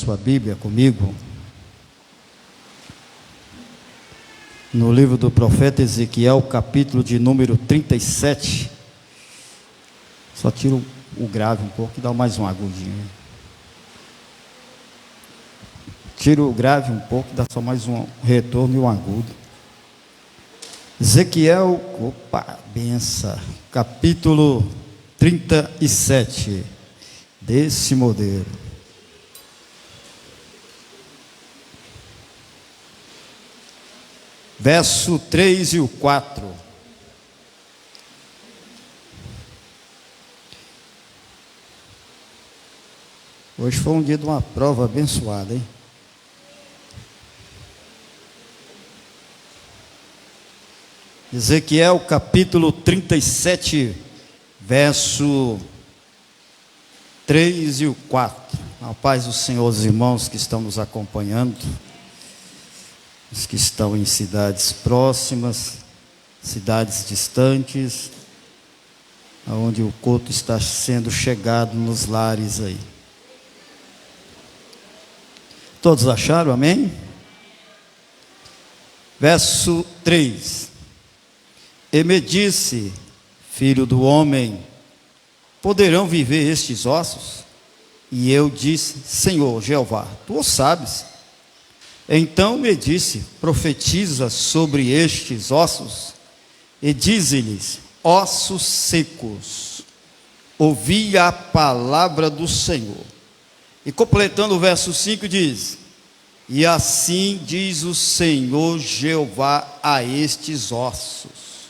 sua Bíblia comigo no livro do profeta Ezequiel, capítulo de número 37. Só tira o grave um pouco e dá mais um agudinho. Tira o grave um pouco e dá só mais um retorno e um agudo. Ezequiel, benção, capítulo 37, desse modelo. Verso 3 e o 4. Hoje foi um dia de uma prova abençoada, hein? Ezequiel capítulo 37, verso 3 e o 4. A paz do Senhor, os irmãos que estão nos acompanhando, os que estão em cidades próximas, cidades distantes, onde o culto está sendo chegado nos lares aí. Todos acharam, amém? Verso 3. E me disse, filho do homem, poderão viver estes ossos? E eu disse, Senhor Jeová, tu o sabes. Então me disse, profetiza sobre estes ossos, e dize-lhes, ossos secos, ouvi a palavra do Senhor. E completando o verso 5 diz, e assim diz o Senhor Jeová a estes ossos,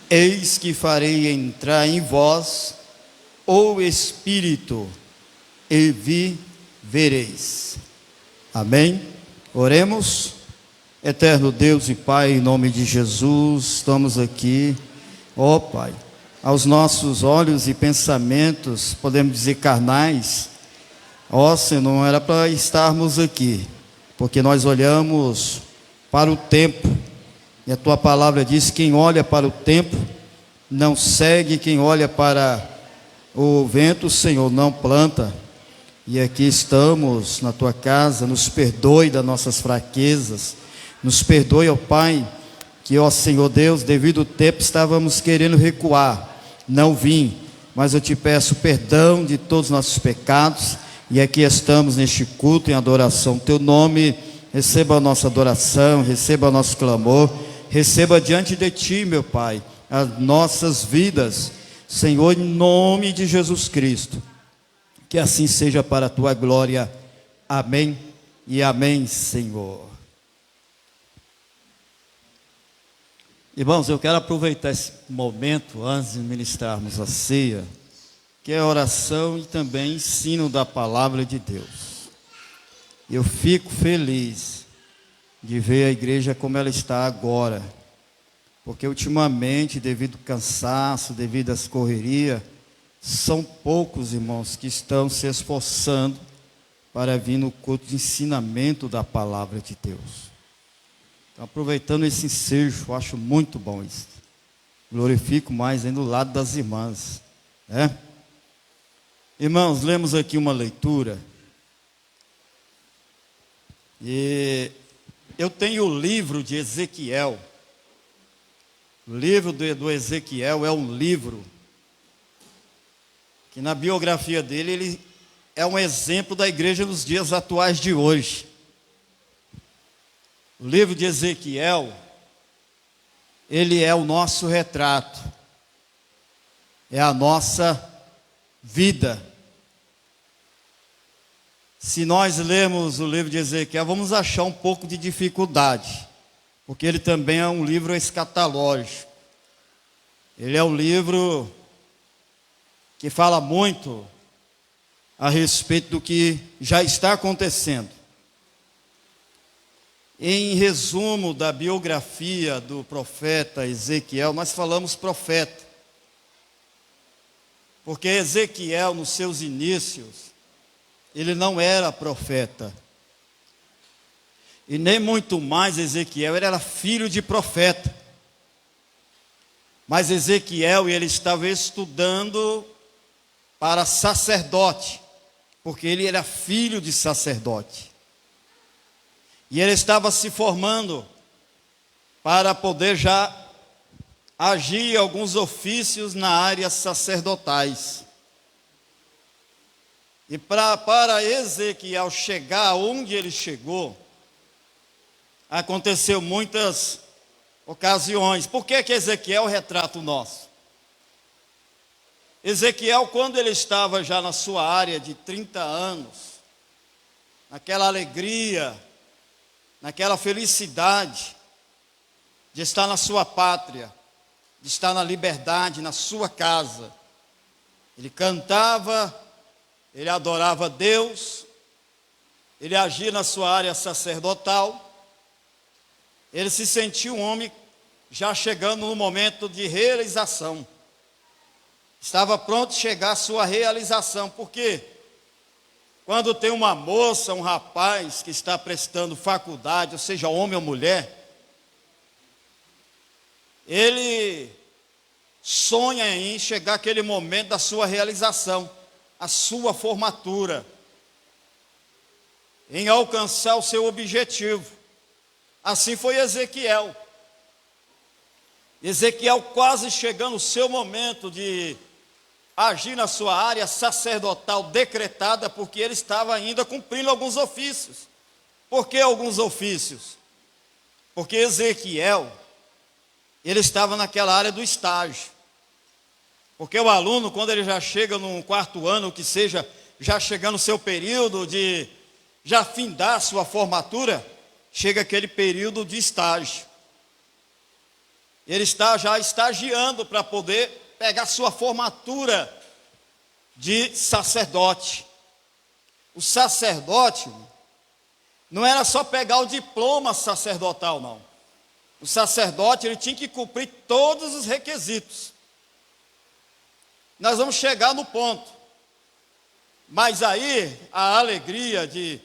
eis que farei entrar em vós o Espírito, e vivereis. Amém? Oremos. Eterno Deus e Pai, em nome de Jesus, estamos aqui, ó Pai, aos nossos olhos e pensamentos, podemos dizer carnais, ó Senhor, não era para estarmos aqui, porque nós olhamos para o tempo, e a Tua palavra diz, quem olha para o tempo, não segue, quem olha para o vento, Senhor, não planta. E aqui estamos na Tua casa, nos perdoe das nossas fraquezas, nos perdoe, ó Pai, que, ó Senhor Deus, devido ao tempo estávamos querendo recuar, não vim, mas eu Te peço perdão de todos os nossos pecados, e aqui estamos neste culto em adoração, Teu nome, receba a nossa adoração, receba o nosso clamor, receba diante de Ti, meu Pai, as nossas vidas, Senhor, em nome de Jesus Cristo. Que assim seja para a Tua glória, amém e amém, Senhor. Irmãos, eu quero aproveitar esse momento, antes de ministrarmos a ceia, que é oração e também ensino da palavra de Deus. Eu fico feliz de ver a igreja como ela está agora, porque ultimamente, devido ao cansaço, devido às correrias, são poucos, irmãos, que estão se esforçando para vir no culto de ensinamento da palavra de Deus. Então, aproveitando esse ensejo, eu acho muito bom isso. Glorifico mais ainda do lado das irmãs, né? Irmãos, lemos aqui uma leitura. E eu tenho o livro de Ezequiel. O livro do Ezequiel é um livro que na biografia dele, ele é um exemplo da igreja nos dias atuais de hoje. O livro de Ezequiel, ele é o nosso retrato, é a nossa vida. Se nós lermos o livro de Ezequiel, vamos achar um pouco de dificuldade, porque ele também é um livro escatológico. Ele é um livro que fala muito a respeito do que já está acontecendo. Em resumo da biografia do profeta Ezequiel, nós falamos profeta, porque Ezequiel, nos seus inícios, ele não era profeta, e nem muito mais Ezequiel, ele era filho de profeta, mas Ezequiel, ele estava estudando para sacerdote, porque ele era filho de sacerdote. E ele estava se formando para poder já agir em alguns ofícios na área sacerdotais. E para Ezequiel chegar onde ele chegou, aconteceu muitas ocasiões. Por que Ezequiel retrata o nosso? Ezequiel, quando ele estava já na sua área de 30 anos, naquela alegria, naquela felicidade de estar na sua pátria, de estar na liberdade, na sua casa, ele cantava, ele adorava Deus, ele agia na sua área sacerdotal, ele se sentia um homem já chegando no momento de realização. Estava pronto a chegar à sua realização, porque quando tem uma moça, um rapaz que está prestando faculdade, ou seja, homem ou mulher, ele sonha em chegar àquele momento da sua realização, a sua formatura, em alcançar o seu objetivo. Assim foi Ezequiel. Ezequiel quase chegando no seu momento de agir na sua área sacerdotal decretada, porque ele estava ainda cumprindo alguns ofícios. Por que alguns ofícios? Porque Ezequiel, ele estava naquela área do estágio. Porque o aluno, quando ele já chega no quarto ano, que seja, já chegando no seu período de já findar sua formatura, chega aquele período de estágio. Ele está já estagiando para poder pegar sua formatura de sacerdote. O sacerdote não era só pegar o diploma sacerdotal, não. O sacerdote, ele tinha que cumprir todos os requisitos. Nós vamos chegar no ponto. Mas aí, a alegria de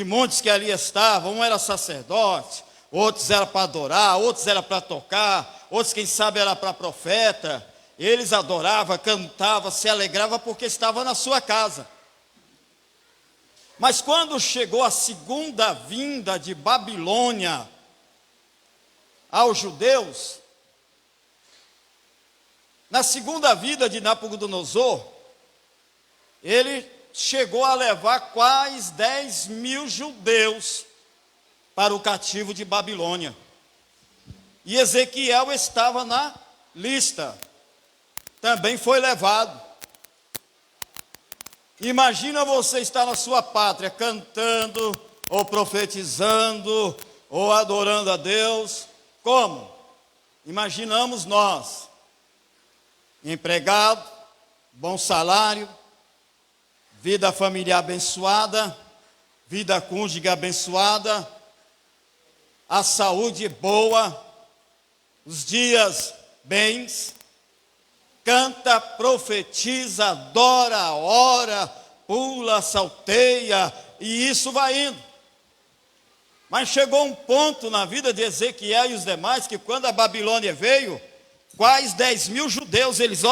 muitos que ali estavam, um era sacerdote, outros era para adorar, outros era para tocar, outros, quem sabe, era para profeta. Eles adoravam, cantavam, se alegravam porque estavam na sua casa. Mas quando chegou a segunda vinda de Babilônia aos judeus, na segunda vinda de Nabucodonosor, ele chegou a levar quase 10.000 judeus para o cativo de Babilônia. E Ezequiel estava na lista, também foi levado. Imagina você estar na sua pátria cantando, ou profetizando, ou adorando a Deus. Como? Imaginamos nós, empregado, bom salário, vida familiar abençoada, vida cônjuge abençoada, a saúde boa, os dias bens, canta, profetiza, adora, ora, pula, salteia, e isso vai indo. Mas chegou um ponto na vida de Ezequiel e os demais, que quando a Babilônia veio, quase 10.000 judeus, eles,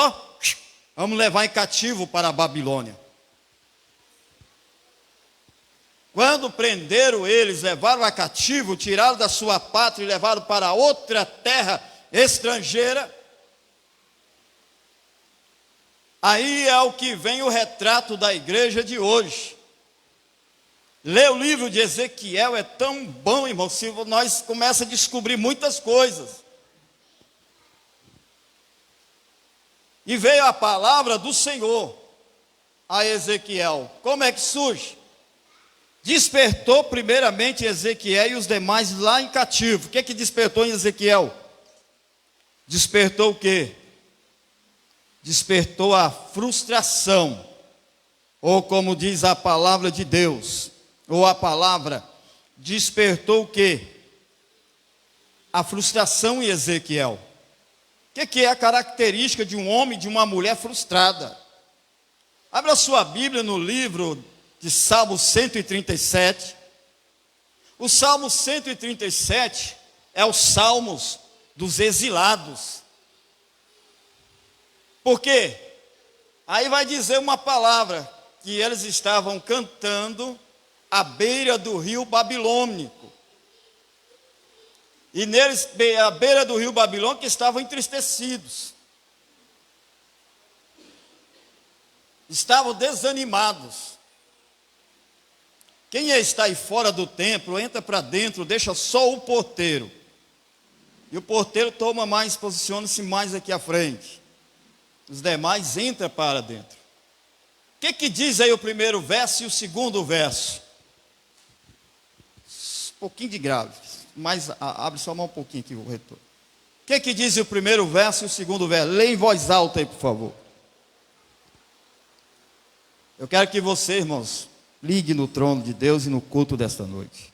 vamos levar em cativo para a Babilônia. Quando prenderam eles, levaram a cativo, tiraram da sua pátria e levaram para outra terra estrangeira, aí é o que vem o retrato da igreja de hoje. Ler o livro de Ezequiel é tão bom, irmão, se nós começamos a descobrir muitas coisas. E veio a palavra do Senhor a Ezequiel. Como é que surge? Despertou primeiramente Ezequiel e os demais lá em cativo. O que é que despertou em Ezequiel? Despertou o quê? Despertou a frustração, ou como diz a palavra de Deus, ou a palavra, despertou o quê? A frustração em Ezequiel. O que é a característica de um homem, de uma mulher frustrada? Abra sua Bíblia no livro de Salmo 137. O Salmo 137 é os salmos dos exilados. Por quê? Aí vai dizer uma palavra que eles estavam cantando à beira do rio Babilônico. E neles, à beira do rio Babilônico, estavam entristecidos. Estavam desanimados. Quem está aí fora do templo, entra para dentro, deixa só o porteiro. E o porteiro toma mais, posiciona-se mais aqui à frente. Os demais entram para dentro. O que diz aí o primeiro verso e o segundo verso? Um pouquinho de grave, mas abre só mais um pouquinho aqui o retorno. O que diz o primeiro verso e o segundo verso? Leia em voz alta aí, por favor. Eu quero que você, irmãos, ligue no trono de Deus e no culto desta noite.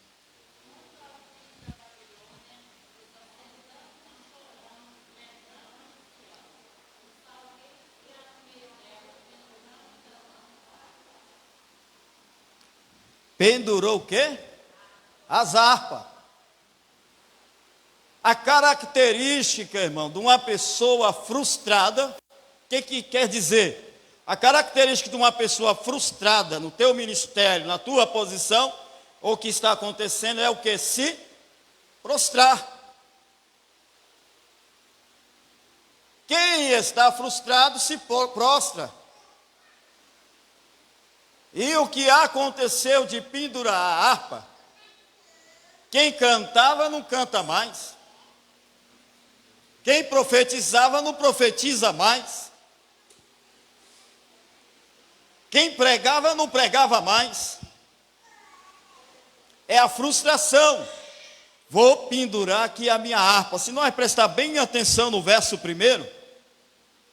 Pendurou o quê? As harpas. A característica, irmão, de uma pessoa frustrada, o que quer dizer? A característica de uma pessoa frustrada no teu ministério, na tua posição, ou o que está acontecendo é o que? Se prostrar. Quem está frustrado se prostra. E o que aconteceu de pendurar a harpa, quem cantava não canta mais. Quem profetizava não profetiza mais. Quem pregava não pregava mais. É a frustração. Vou pendurar aqui a minha harpa. Se nós prestar bem atenção no verso primeiro,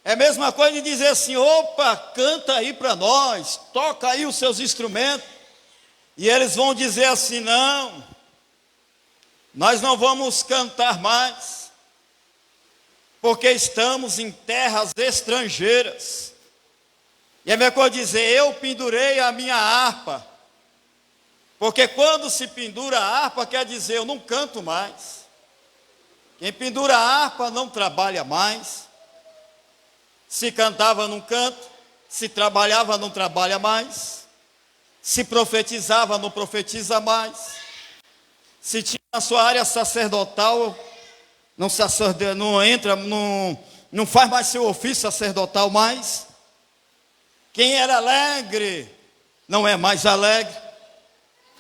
é a mesma coisa de dizer assim: opa, canta aí para nós, toca aí os seus instrumentos. E eles vão dizer assim: não, nós não vamos cantar mais, porque estamos em terras estrangeiras. E é a mesma coisa dizer: eu pendurei a minha harpa. Porque quando se pendura a harpa, quer dizer, eu não canto mais. Quem pendura a harpa não trabalha mais. Se cantava, não canta. Se trabalhava, não trabalha mais. Se profetizava, não profetiza mais. Se tinha a sua área sacerdotal, não entra, não faz mais seu ofício sacerdotal mais. Quem era alegre, não é mais alegre,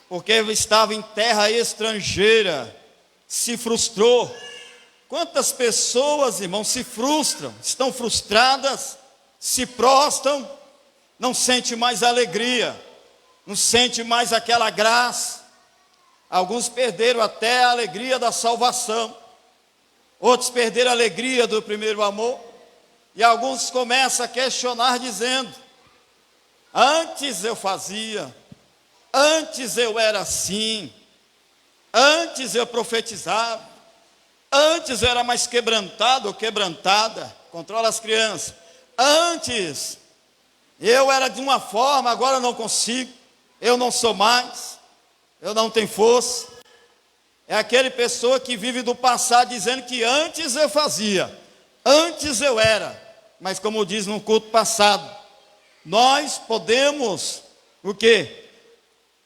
porque estava em terra estrangeira, se frustrou. Quantas pessoas, irmãos, se frustram, estão frustradas, se prostram, não sente mais alegria, não sente mais aquela graça. Alguns perderam até a alegria da salvação, outros perderam a alegria do primeiro amor, e alguns começam a questionar dizendo: antes eu fazia, antes eu era assim, antes eu profetizava, antes eu era mais quebrantado ou quebrantada. Controla as crianças. Antes eu era de uma forma, agora eu não consigo, eu não sou mais, eu não tenho força. É aquele pessoa que vive do passado dizendo que antes eu fazia, antes eu era. Mas como diz no culto passado, nós podemos o quê?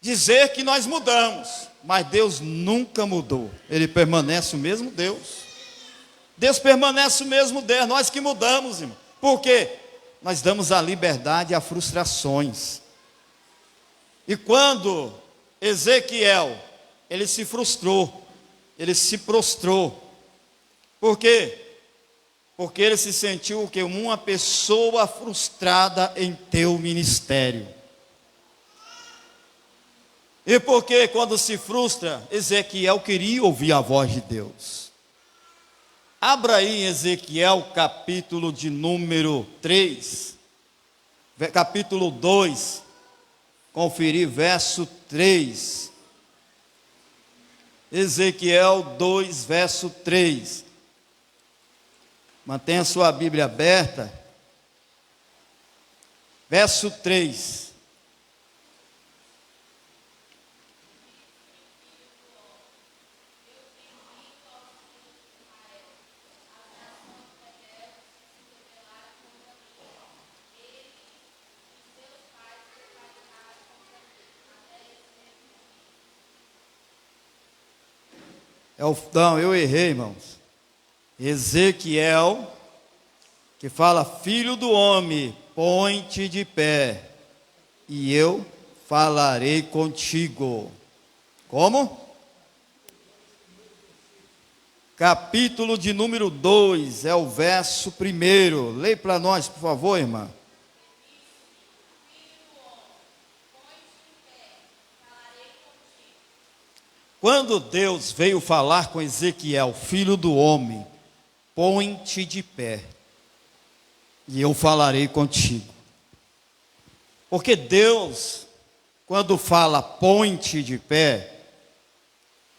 Dizer que nós mudamos, mas Deus nunca mudou. Ele permanece o mesmo Deus. Deus permanece o mesmo Deus, nós que mudamos, irmão. Por quê? Nós damos a liberdade a frustrações. E quando Ezequiel, ele se frustrou, ele se prostrou. Por quê? Porque ele se sentiu o quê? Uma pessoa frustrada em teu ministério. E porque quando se frustra, Ezequiel queria ouvir a voz de Deus. Abra aí em Ezequiel capítulo de número 3, capítulo 2, conferir verso 3. Ezequiel 2, verso 3. Mantenha sua Bíblia aberta. Verso 3. Não, eu errei, irmãos. Ezequiel, que fala: filho do homem, põe-te de pé, e eu falarei contigo. Como? Capítulo de número 2, é o verso 1. Leia para nós, por favor, irmã. Quando Deus veio falar com Ezequiel, filho do homem, põe-te de pé, e eu falarei contigo. Porque Deus, quando fala põe-te de pé,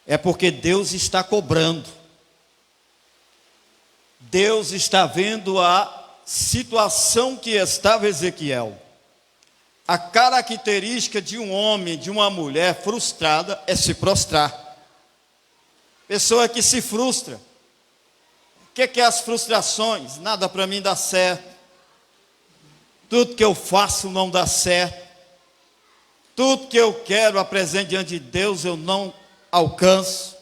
é porque Deus está cobrando. Deus está vendo a situação que estava Ezequiel. A característica de um homem, de uma mulher frustrada é se prostrar. Pessoa que se frustra. O que é as frustrações? Nada para mim dá certo. Tudo que eu faço não dá certo. Tudo que eu quero apresentar diante de Deus eu não alcanço.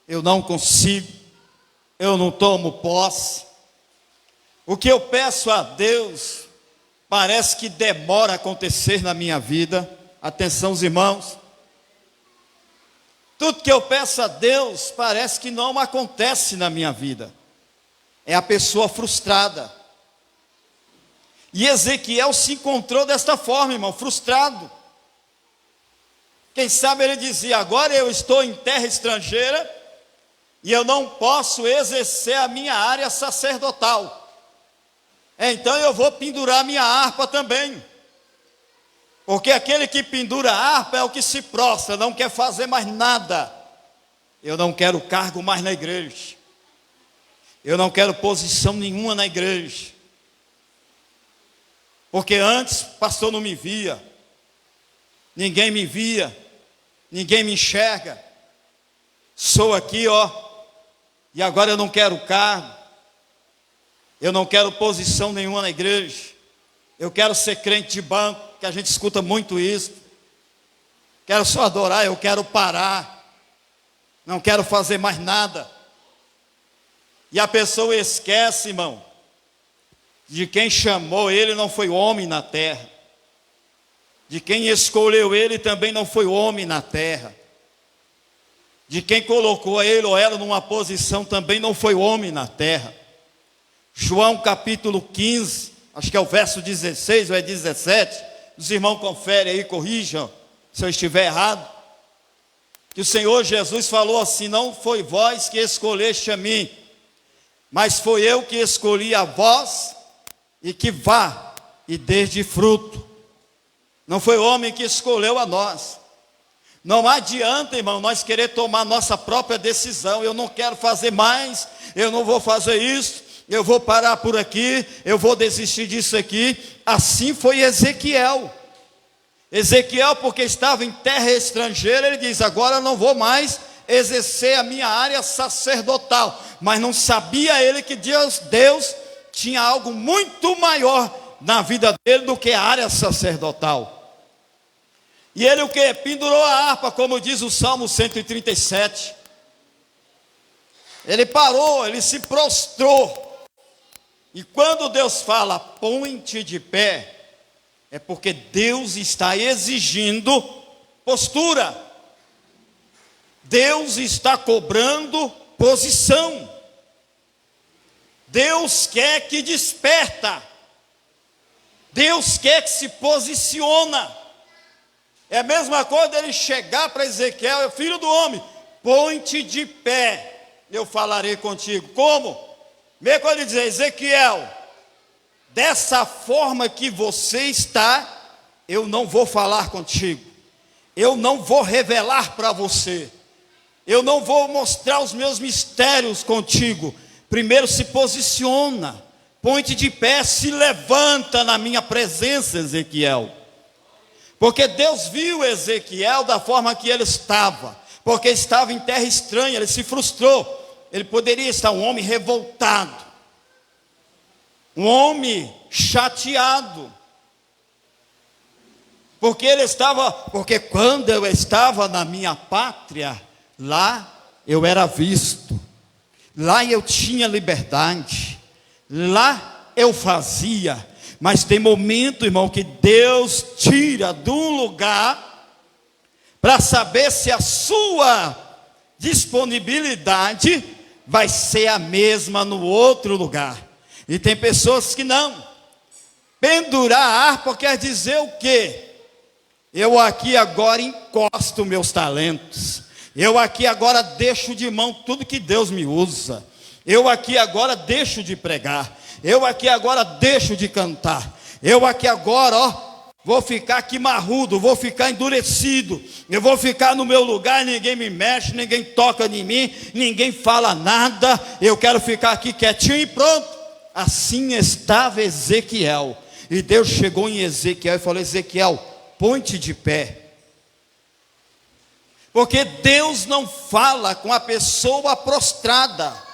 Eu não consigo. Eu não tomo posse. O que eu peço a Deus parece que demora a acontecer na minha vida. Atenção, os irmãos. Tudo que eu peço a Deus parece que não acontece na minha vida. É a pessoa frustrada. E Ezequiel se encontrou desta forma, irmão, frustrado. Quem sabe ele dizia: agora eu estou em terra estrangeira e eu não posso exercer a minha área sacerdotal. Então eu vou pendurar minha harpa também. Porque aquele que pendura a harpa é o que se prostra, não quer fazer mais nada. Eu não quero cargo mais na igreja. Eu não quero posição nenhuma na igreja. Porque antes o pastor não me via. Ninguém me via. Ninguém me enxerga. Sou aqui, ó. E agora eu não quero cargo. Eu não quero posição nenhuma na igreja. Eu quero ser crente de banco, que a gente escuta muito isso. Quero só adorar, eu quero parar. Não quero fazer mais nada. E a pessoa esquece, irmão, de quem chamou ele não foi homem na terra. De quem escolheu ele também não foi homem na terra. De quem colocou ele ou ela numa posição também não foi homem na terra. João capítulo 15, acho que é o verso 16 ou é 17, os irmãos conferem aí, corrijam se eu estiver errado, que o Senhor Jesus falou assim: não foi vós que escolheste a mim, mas foi eu que escolhi a vós, e que vá e desde fruto. Não foi o homem que escolheu a nós. Não adianta, irmão, nós querer tomar nossa própria decisão. Eu não quero fazer mais, eu não vou fazer isso, eu vou parar por aqui, eu vou desistir disso aqui. Assim foi Ezequiel. Ezequiel, porque estava em terra estrangeira, ele diz: agora eu não vou mais exercer a minha área sacerdotal. Mas não sabia ele que Deus tinha algo muito maior na vida dele do que a área sacerdotal. E ele o que? Pendurou a harpa, como diz o Salmo 137. Ele parou, ele se prostrou. E quando Deus fala põe-te de pé, é porque Deus está exigindo postura. Deus está cobrando posição. Deus quer que desperta. Deus quer que se posiciona. É a mesma coisa dele chegar para Ezequiel: filho do homem, põe-te de pé, eu falarei contigo. Como? Mesmo quando ele dizer: Ezequiel, dessa forma que você está, eu não vou falar contigo. Eu não vou revelar para você. Eu não vou mostrar os meus mistérios contigo. Primeiro se posiciona, põe-te de pé, se levanta na minha presença, Ezequiel. Porque Deus viu Ezequiel da forma que ele estava, porque estava em terra estranha, ele se frustrou. Ele poderia estar um homem revoltado, um homem chateado, porque quando eu estava na minha pátria, lá eu era visto, lá eu tinha liberdade, lá eu fazia. Mas tem momento, irmão, que Deus tira de um lugar para saber se a sua disponibilidade vai ser a mesma no outro lugar. E tem pessoas que não. Pendurar a harpa quer dizer o quê? Eu aqui agora encosto meus talentos. Eu aqui agora deixo de mão tudo que Deus me usa. Eu aqui agora deixo de pregar. Eu aqui agora deixo de cantar. Eu aqui agora, vou ficar aqui marrudo, vou ficar endurecido. Eu vou ficar no meu lugar, ninguém me mexe, ninguém toca em mim, ninguém fala nada. Eu quero ficar aqui quietinho e pronto. Assim estava Ezequiel. E Deus chegou em Ezequiel e falou: Ezequiel, põe-te de pé. Porque Deus não fala com a pessoa prostrada.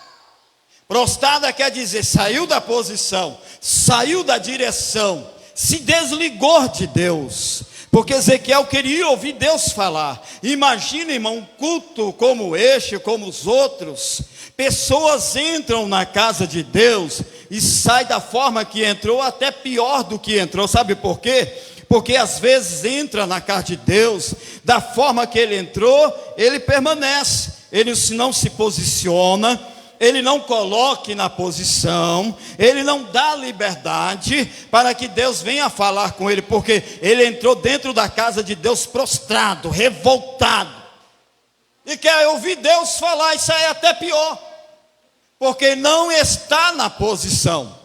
Prostrada quer dizer, saiu da posição, saiu da direção, se desligou de Deus. Porque Ezequiel queria ouvir Deus falar. Imagina, irmão, um culto como este, como os outros. Pessoas entram na casa de Deus e saem da forma que entrou, até pior do que entrou. Sabe por quê? Porque às vezes entra na casa de Deus, da forma que ele entrou, ele permanece. Ele não se posiciona, ele não coloque na posição, ele não dá liberdade para que Deus venha falar com ele, porque ele entrou dentro da casa de Deus prostrado, revoltado, e quer ouvir Deus falar. Isso aí é até pior, porque não está na posição,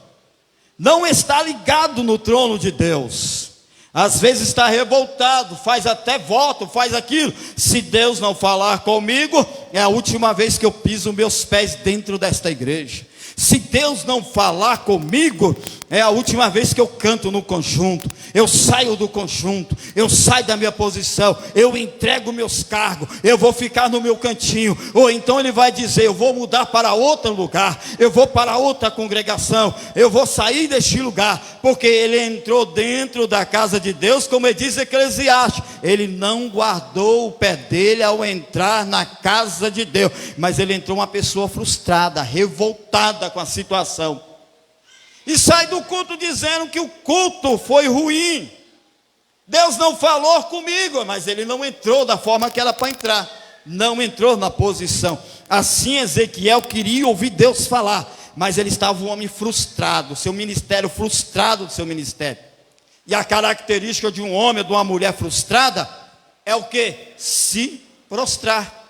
não está ligado no trono de Deus. Às vezes está revoltado, faz até voto, faz aquilo. Se Deus não falar comigo, é a última vez que eu piso meus pés dentro desta igreja. Se Deus não falar comigo, é a última vez que eu canto no conjunto. Eu saio do conjunto, eu saio da minha posição, eu entrego meus cargos, eu vou ficar no meu cantinho. Ou então ele vai dizer: eu vou mudar para outro lugar, eu vou para outra congregação, eu vou sair deste lugar, porque ele entrou dentro da casa de Deus, como ele diz Eclesiastes. Ele não guardou o pé dele ao entrar na casa de Deus, mas ele entrou uma pessoa frustrada, revoltada com a situação, e sai do culto dizendo que o culto foi ruim. Deus não falou comigo, mas ele não entrou da forma que era para entrar, não entrou na posição. Assim Ezequiel queria ouvir Deus falar, mas ele estava um homem frustrado, seu ministério frustrado do seu ministério. E a característica de um homem, de uma mulher frustrada, é o que? Se prostrar.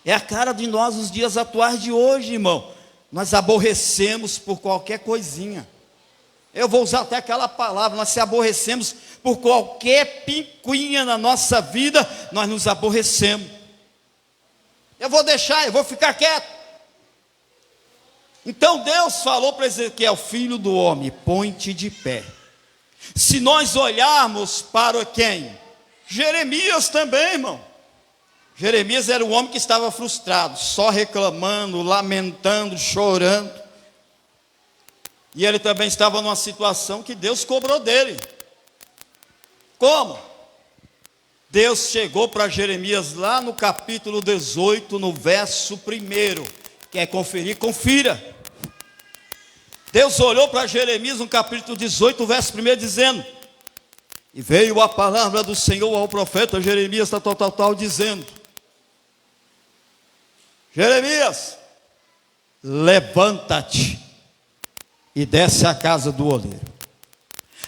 É a cara de nós os dias atuais de hoje, irmão. Nós aborrecemos por qualquer coisinha. Eu vou usar até aquela palavra, nós se aborrecemos por qualquer picuinha na nossa vida, nós nos aborrecemos. Eu vou deixar, eu vou ficar quieto. Então Deus falou para Ezequiel: filho do homem, põe-te de pé. Se nós olharmos para quem? Jeremias também, irmão. Jeremias era o homem que estava frustrado, só reclamando, lamentando, chorando. E ele também estava numa situação que Deus cobrou dele. Como? Deus chegou para Jeremias lá no capítulo 18, no verso 1. Quer conferir? Confira. Deus olhou para Jeremias no capítulo 18, verso 1, dizendo: e veio a palavra do Senhor ao profeta Jeremias, tal, dizendo: Jeremias, levanta-te e desce à casa do oleiro.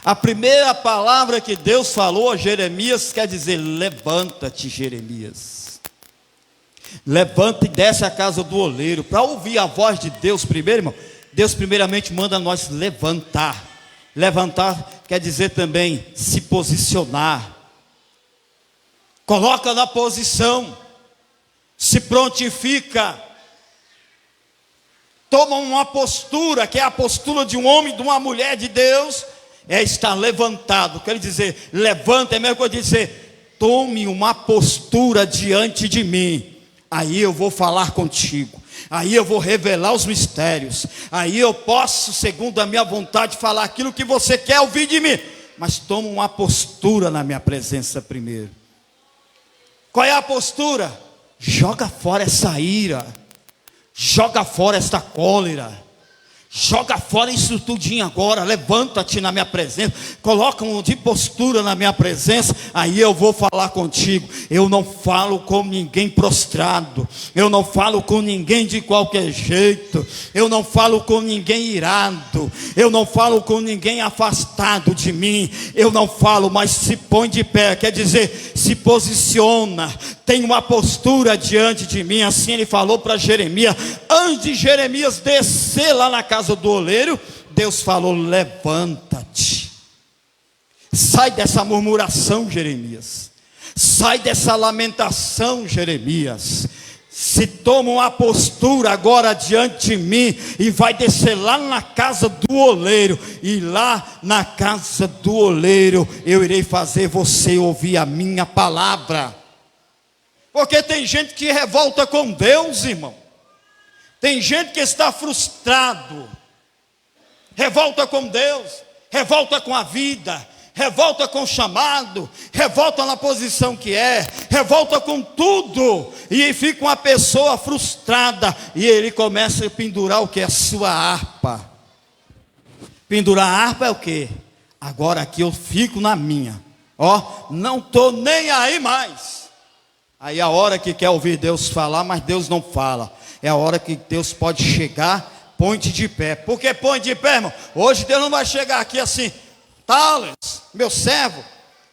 A primeira palavra que Deus falou a Jeremias quer dizer: levanta-te, Jeremias. Levanta e desce à casa do oleiro. Para ouvir a voz de Deus primeiro, irmão, Deus primeiramente manda nós levantar. Levantar quer dizer também se posicionar. Coloca na posição. Se prontifica. Toma uma postura, que é a postura de um homem, de uma mulher de Deus. É estar levantado. Quer dizer, levanta, é mesmo que eu dizer: tome uma postura diante de mim. Aí eu vou falar contigo. Aí eu vou revelar os mistérios. Aí eu posso, segundo a minha vontade, falar aquilo que você quer ouvir de mim. Mas toma uma postura na minha presença primeiro. Qual é a postura? joga fora essa ira, joga fora esta cólera, joga fora isso tudinho agora, levanta-te na minha presença, coloca um de postura na minha presença, aí eu vou falar contigo. Eu não falo com ninguém prostrado, eu não falo com ninguém de qualquer jeito, eu não falo com ninguém irado, eu não falo com ninguém afastado de mim, eu não falo, mas se põe de pé, quer dizer, se posiciona, tem uma postura diante de mim. Assim ele falou para Jeremias, antes de Jeremias descer lá na casa do oleiro, Deus falou: levanta-te, sai dessa murmuração, Jeremias, sai dessa lamentação, Jeremias, se toma uma postura agora diante de mim, e vai descer lá na casa do oleiro, e lá na casa do oleiro eu irei fazer você ouvir a minha palavra. Porque tem gente que revolta com Deus, irmão. Tem gente que está frustrado, revolta com Deus, revolta com a vida, revolta com o chamado, revolta na posição que é, revolta com tudo, e fica uma pessoa frustrada, e ele começa a pendurar o que? A sua harpa. Pendurar a harpa é o que? Agora aqui eu fico na minha, não estou nem aí mais. Aí a hora que quer ouvir Deus falar, mas Deus não fala. É a hora que Deus pode chegar, põe-te de pé. Por que põe de pé, irmão? Hoje Deus não vai chegar aqui assim: Thales, meu servo,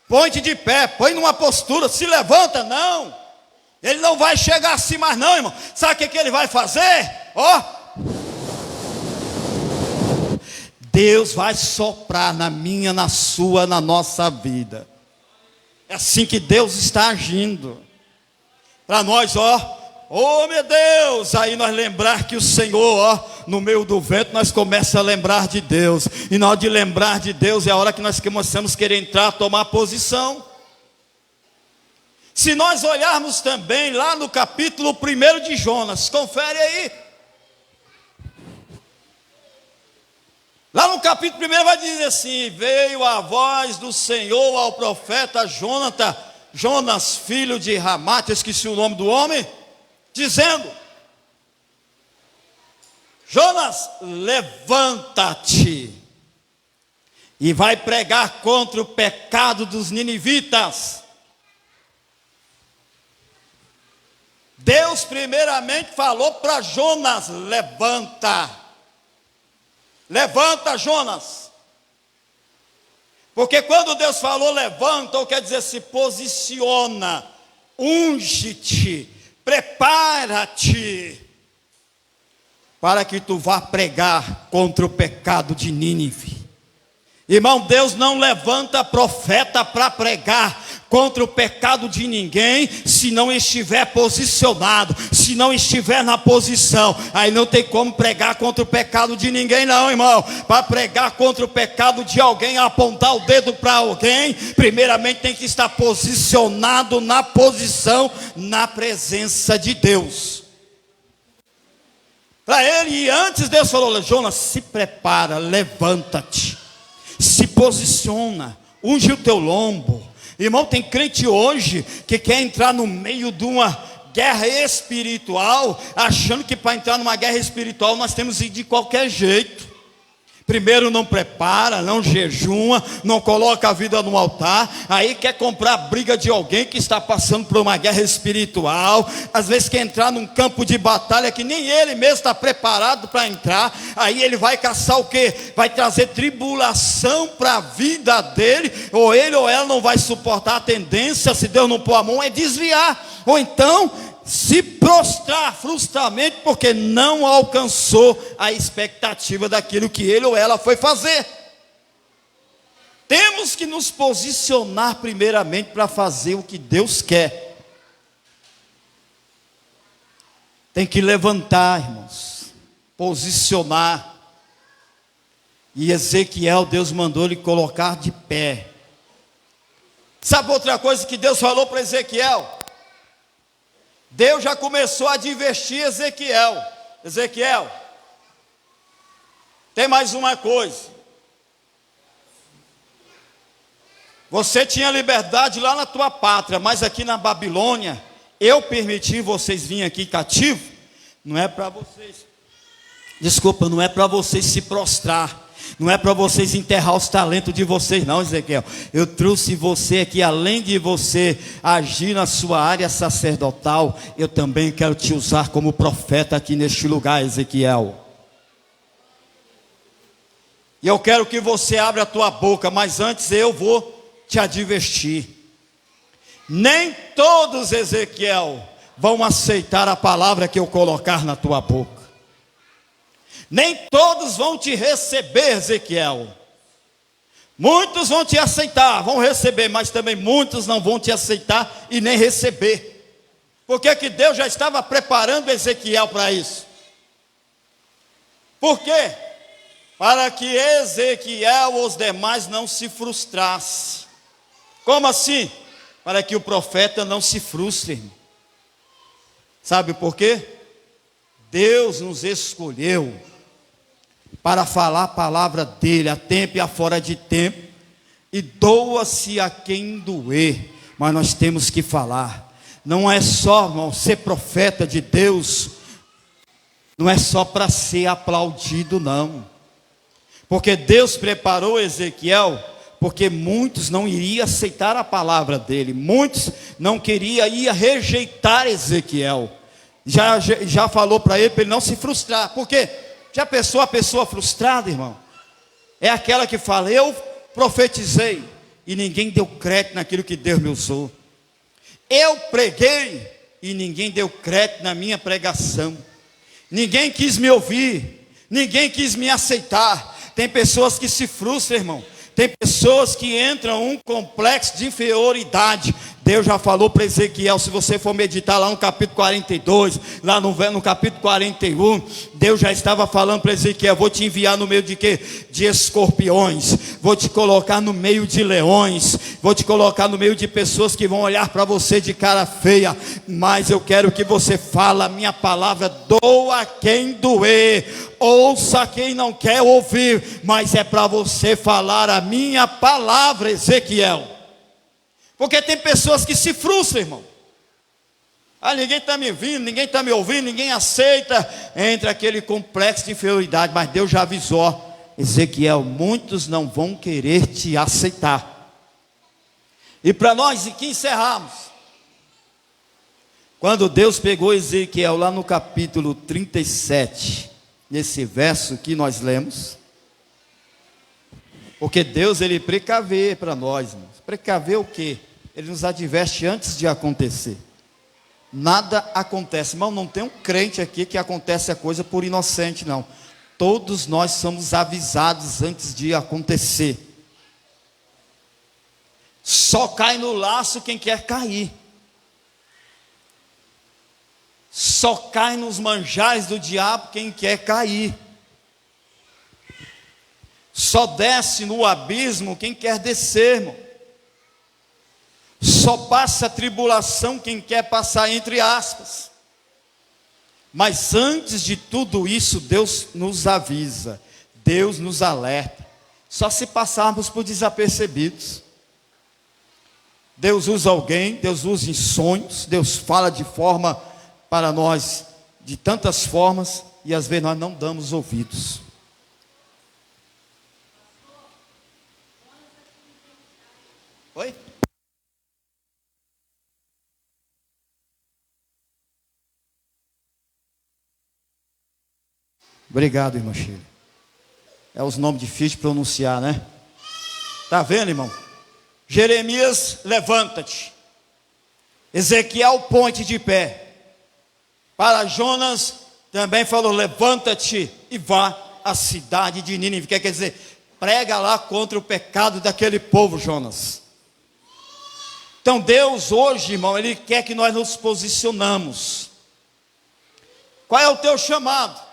põe-te de pé, põe numa postura, se levanta. Não, ele não vai chegar assim mais não, irmão. Sabe o que ele vai fazer? Deus vai soprar na minha, na sua, na nossa vida. É assim que Deus está agindo para nós, meu Deus, aí nós lembrar que o Senhor, no meio do vento, nós começamos a lembrar de Deus, e na hora de lembrar de Deus, é a hora que nós começamos a querer entrar, tomar posição. Se nós olharmos também lá no capítulo 1 de Jonas, confere aí, lá no capítulo 1 vai dizer assim: veio a voz do Senhor ao profeta Jonas, filho de Ramate, esqueci o nome do homem, dizendo: Jonas, levanta-te e vai pregar contra o pecado dos ninivitas. Deus primeiramente falou para Jonas: levanta, Jonas. Porque quando Deus falou levanta, ou quer dizer se posiciona, unge-te, prepara-te, para que tu vá pregar contra o pecado de Nínive. Irmão, Deus não levanta profeta para pregar contra o pecado de ninguém, se não estiver posicionado, se não estiver na posição. Aí não tem como pregar contra o pecado de ninguém não, irmão. Para pregar contra o pecado de alguém, apontar o dedo para alguém, primeiramente tem que estar posicionado na posição, na presença de Deus. Para ele, e antes Deus falou: Jonas, se prepara, levanta-te, se posiciona, unge o teu lombo. Irmão, tem crente hoje que quer entrar no meio de uma guerra espiritual, achando que para entrar numa guerra espiritual nós temos que ir de qualquer jeito. Primeiro não prepara, não jejuma, não coloca a vida no altar, aí quer comprar a briga de alguém que está passando por uma guerra espiritual. Às vezes quer entrar num campo de batalha que nem ele mesmo está preparado para entrar. Aí ele vai caçar o quê? Vai trazer tribulação para a vida dele, ou ele ou ela não vai suportar. A tendência, se Deus não pôr a mão, é desviar, ou então se prostrar frustramente, porque não alcançou a expectativa daquilo que ele ou ela foi fazer. Temos que nos posicionar primeiramente para fazer o que Deus quer. Tem que levantar, irmãos, posicionar. E Ezequiel, Deus mandou ele colocar de pé. Sabe outra coisa que Deus falou para Ezequiel? Deus já começou a advertir Ezequiel. Ezequiel, tem mais uma coisa. Você tinha liberdade lá na tua pátria, mas aqui na Babilônia Eu permiti vocês virem aqui cativo, não é para vocês, desculpa, não é para vocês se prostrar, não é para vocês enterrar os talentos de vocês não, Ezequiel. Eu trouxe você aqui, além de você agir na sua área sacerdotal, eu também quero te usar como profeta aqui neste lugar, Ezequiel. E eu quero que você abra a tua boca, mas antes eu vou te advertir. Nem todos, Ezequiel, vão aceitar a palavra que eu colocar na tua boca. Nem todos vão te receber, Ezequiel. Muitos vão te aceitar, vão receber, mas também muitos não vão te aceitar e nem receber. Porque que Deus já estava preparando Ezequiel para isso. Por quê? Para que Ezequiel ou os demais não se frustrassem. Como assim? Para que o profeta não se frustre. Sabe por quê? Deus nos escolheu para falar a palavra dele a tempo e a fora de tempo, e doa-se a quem doer, mas nós temos que falar. Não é só, irmão, ser profeta de Deus, não é só para ser aplaudido, não. Porque Deus preparou Ezequiel, porque muitos não iriam aceitar a palavra dele, muitos não queriam, ia rejeitar Ezequiel. Já falou para ele não se frustrar. Por quê? Já pensou a pessoa frustrada, irmão? É aquela que fala, eu profetizei e ninguém deu crédito naquilo que Deus me usou. Eu preguei e ninguém deu crédito na minha pregação. Ninguém quis me ouvir, ninguém quis me aceitar. Tem pessoas que se frustram, irmão. Tem pessoas que entram em um complexo de inferioridade. Deus já falou para Ezequiel, se você for meditar lá no capítulo 42, lá no capítulo 41, Deus já estava falando para Ezequiel, vou te enviar no meio de quê? De escorpiões, vou te colocar no meio de leões, vou te colocar no meio de pessoas que vão olhar para você de cara feia, mas eu quero que você fale a minha palavra, doa quem doer, ouça quem não quer ouvir, mas é para você falar a minha palavra, Ezequiel. Porque tem pessoas que se frustram, irmão. Ninguém está me ouvindo, ninguém está me ouvindo, ninguém aceita. Entra aquele complexo de inferioridade. Mas Deus já avisou, Ezequiel, muitos não vão querer te aceitar. E para nós aqui encerrarmos, quando Deus pegou Ezequiel lá no capítulo 37, nesse verso que nós lemos, porque Deus, ele precavê para nós, irmãos. Precaver o quê? Ele nos adverte antes de acontecer. Nada acontece, irmão, não tem um crente aqui que acontece a coisa por inocente, não. Todos nós somos avisados antes de acontecer. Só cai no laço quem quer cair. Só cai nos manjares do diabo quem quer cair. Só desce no abismo quem quer descer, irmão. Só passa a tribulação quem quer passar entre aspas. Mas antes de tudo isso, Deus nos avisa, Deus nos alerta. Só se passarmos por desapercebidos. Deus usa alguém, Deus usa em sonhos, Deus fala de forma para nós, de tantas formas, e às vezes nós não damos ouvidos. Oi? Obrigado, irmão Chile. É os nomes difíceis de pronunciar, né? Tá vendo, irmão? Jeremias, levanta-te. Ezequiel, põe-te de pé. Para Jonas, também falou, levanta-te e vá à cidade de Nínive. Quer dizer, prega lá contra o pecado daquele povo, Jonas. Então Deus hoje, irmão, Ele quer que nós nos posicionamos. Qual é o teu chamado?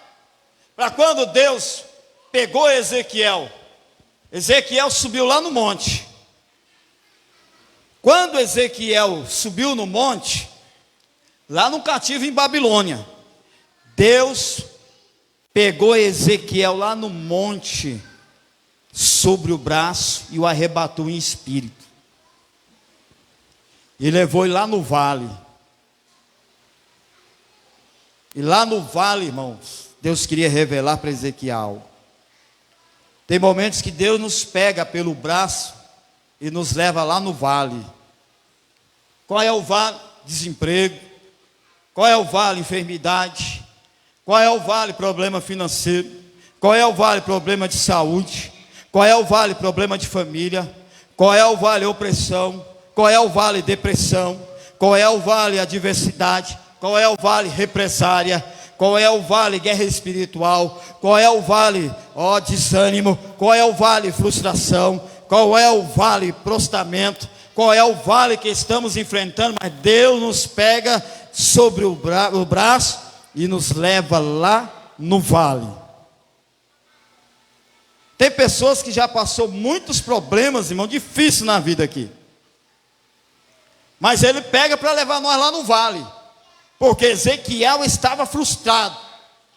Para quando Deus pegou Ezequiel, Ezequiel subiu lá no monte. Quando Ezequiel subiu no monte, lá no cativo em Babilônia, Deus pegou Ezequiel lá no monte, sobre o braço e o arrebatou em espírito. E levou ele lá no vale. E lá no vale, irmãos, Deus queria revelar para Ezequiel algo. Tem momentos que Deus nos pega pelo braço e nos leva lá no vale. Qual é o vale? Desemprego. Qual é o vale? Enfermidade. Qual é o vale? Problema financeiro. Qual é o vale? Problema de saúde. Qual é o vale? Problema de família. Qual é o vale? Opressão. Qual é o vale? Depressão. Qual é o vale? Adversidade. Qual é o vale? Represária. Qual é o vale? Guerra espiritual. Qual é o vale? Desânimo. Qual é o vale? Frustração. Qual é o vale? Prostamento. Qual é o vale que estamos enfrentando? Mas Deus nos pega sobre o braço e nos leva lá no vale. Tem pessoas que já passou muitos problemas, irmão, difíceis na vida aqui. Mas Ele pega para levar nós lá no vale. Porque Ezequiel estava frustrado.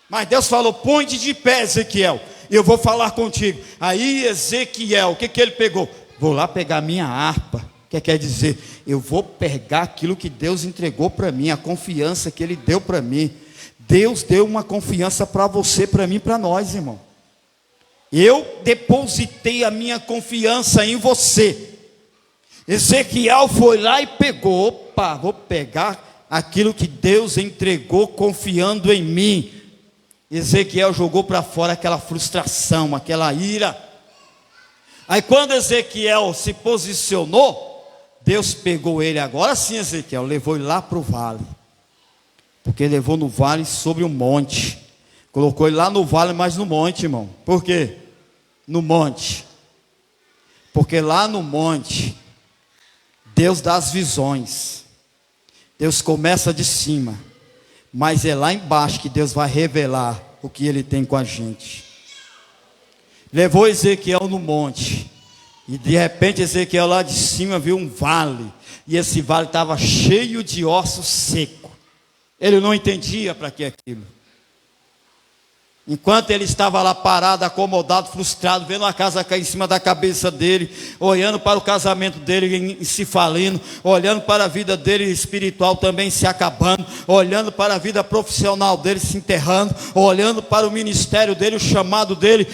Mas Deus falou: põe-te de pé, Ezequiel, eu vou falar contigo. Aí Ezequiel, o que ele pegou? Vou lá pegar minha harpa. O que quer dizer? Eu vou pegar aquilo que Deus entregou para mim, a confiança que Ele deu para mim. Deus deu uma confiança para você, para mim, para nós, irmão. Eu depositei a minha confiança em você. Ezequiel foi lá e pegou: opa, vou pegar aquilo que Deus entregou confiando em mim. Ezequiel jogou para fora aquela frustração, aquela ira. Aí quando Ezequiel se posicionou, Deus pegou ele, agora sim Ezequiel, levou ele lá para o vale. Porque levou no vale sobre um monte. Colocou ele lá no vale, mas no monte, irmão. Por quê? No monte. Porque lá no monte, Deus dá as visões. Deus começa de cima, mas é lá embaixo que Deus vai revelar o que Ele tem com a gente. Levou Ezequiel no monte, e de repente Ezequiel lá de cima viu um vale, e esse vale estava cheio de ossos secos. Ele não entendia para que aquilo. Enquanto ele estava lá parado, acomodado, frustrado, vendo a casa cair em cima da cabeça dele, olhando para o casamento dele se falindo, olhando para a vida dele espiritual também se acabando, olhando para a vida profissional dele se enterrando, olhando para o ministério dele, o chamado dele,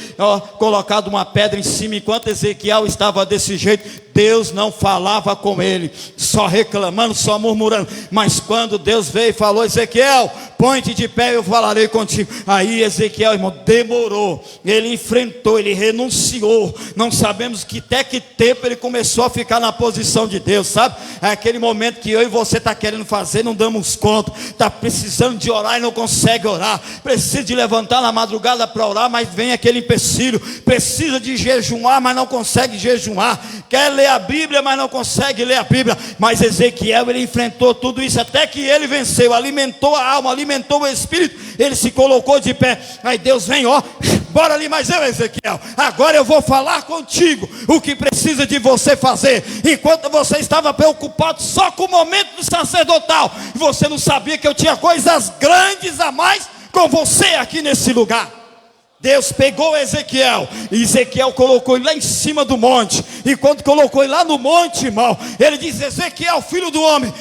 colocado uma pedra em cima. Enquanto Ezequiel estava desse jeito, Deus não falava com ele, só reclamando, só murmurando. Mas quando Deus veio e falou: Ezequiel, põe-te de pé, eu falarei contigo. Aí Ezequiel, irmão, demorou. Ele enfrentou, ele renunciou. Não sabemos até que tempo ele começou a ficar na posição de Deus, sabe? É aquele momento que eu e você está querendo fazer, não damos conta. Está precisando de orar e não consegue orar. Precisa de levantar na madrugada para orar, mas vem aquele empecilho. Precisa de jejuar, mas não consegue jejuar. Quer ler a Bíblia, mas não consegue ler a Bíblia. Mas Ezequiel, ele enfrentou tudo isso até que ele venceu, alimentou a alma, alimentou o espírito. Ele se colocou de pé. Aí Deus vem, bora ali, mas Ezequiel, agora eu vou falar contigo o que precisa de você fazer. Enquanto você estava preocupado só com o momento do sacerdotal, você não sabia que eu tinha coisas grandes a mais com você aqui nesse lugar. Deus pegou Ezequiel, e Ezequiel colocou ele lá em cima do monte. E quando colocou ele lá no monte, irmão, ele diz: Ezequiel, filho do homem,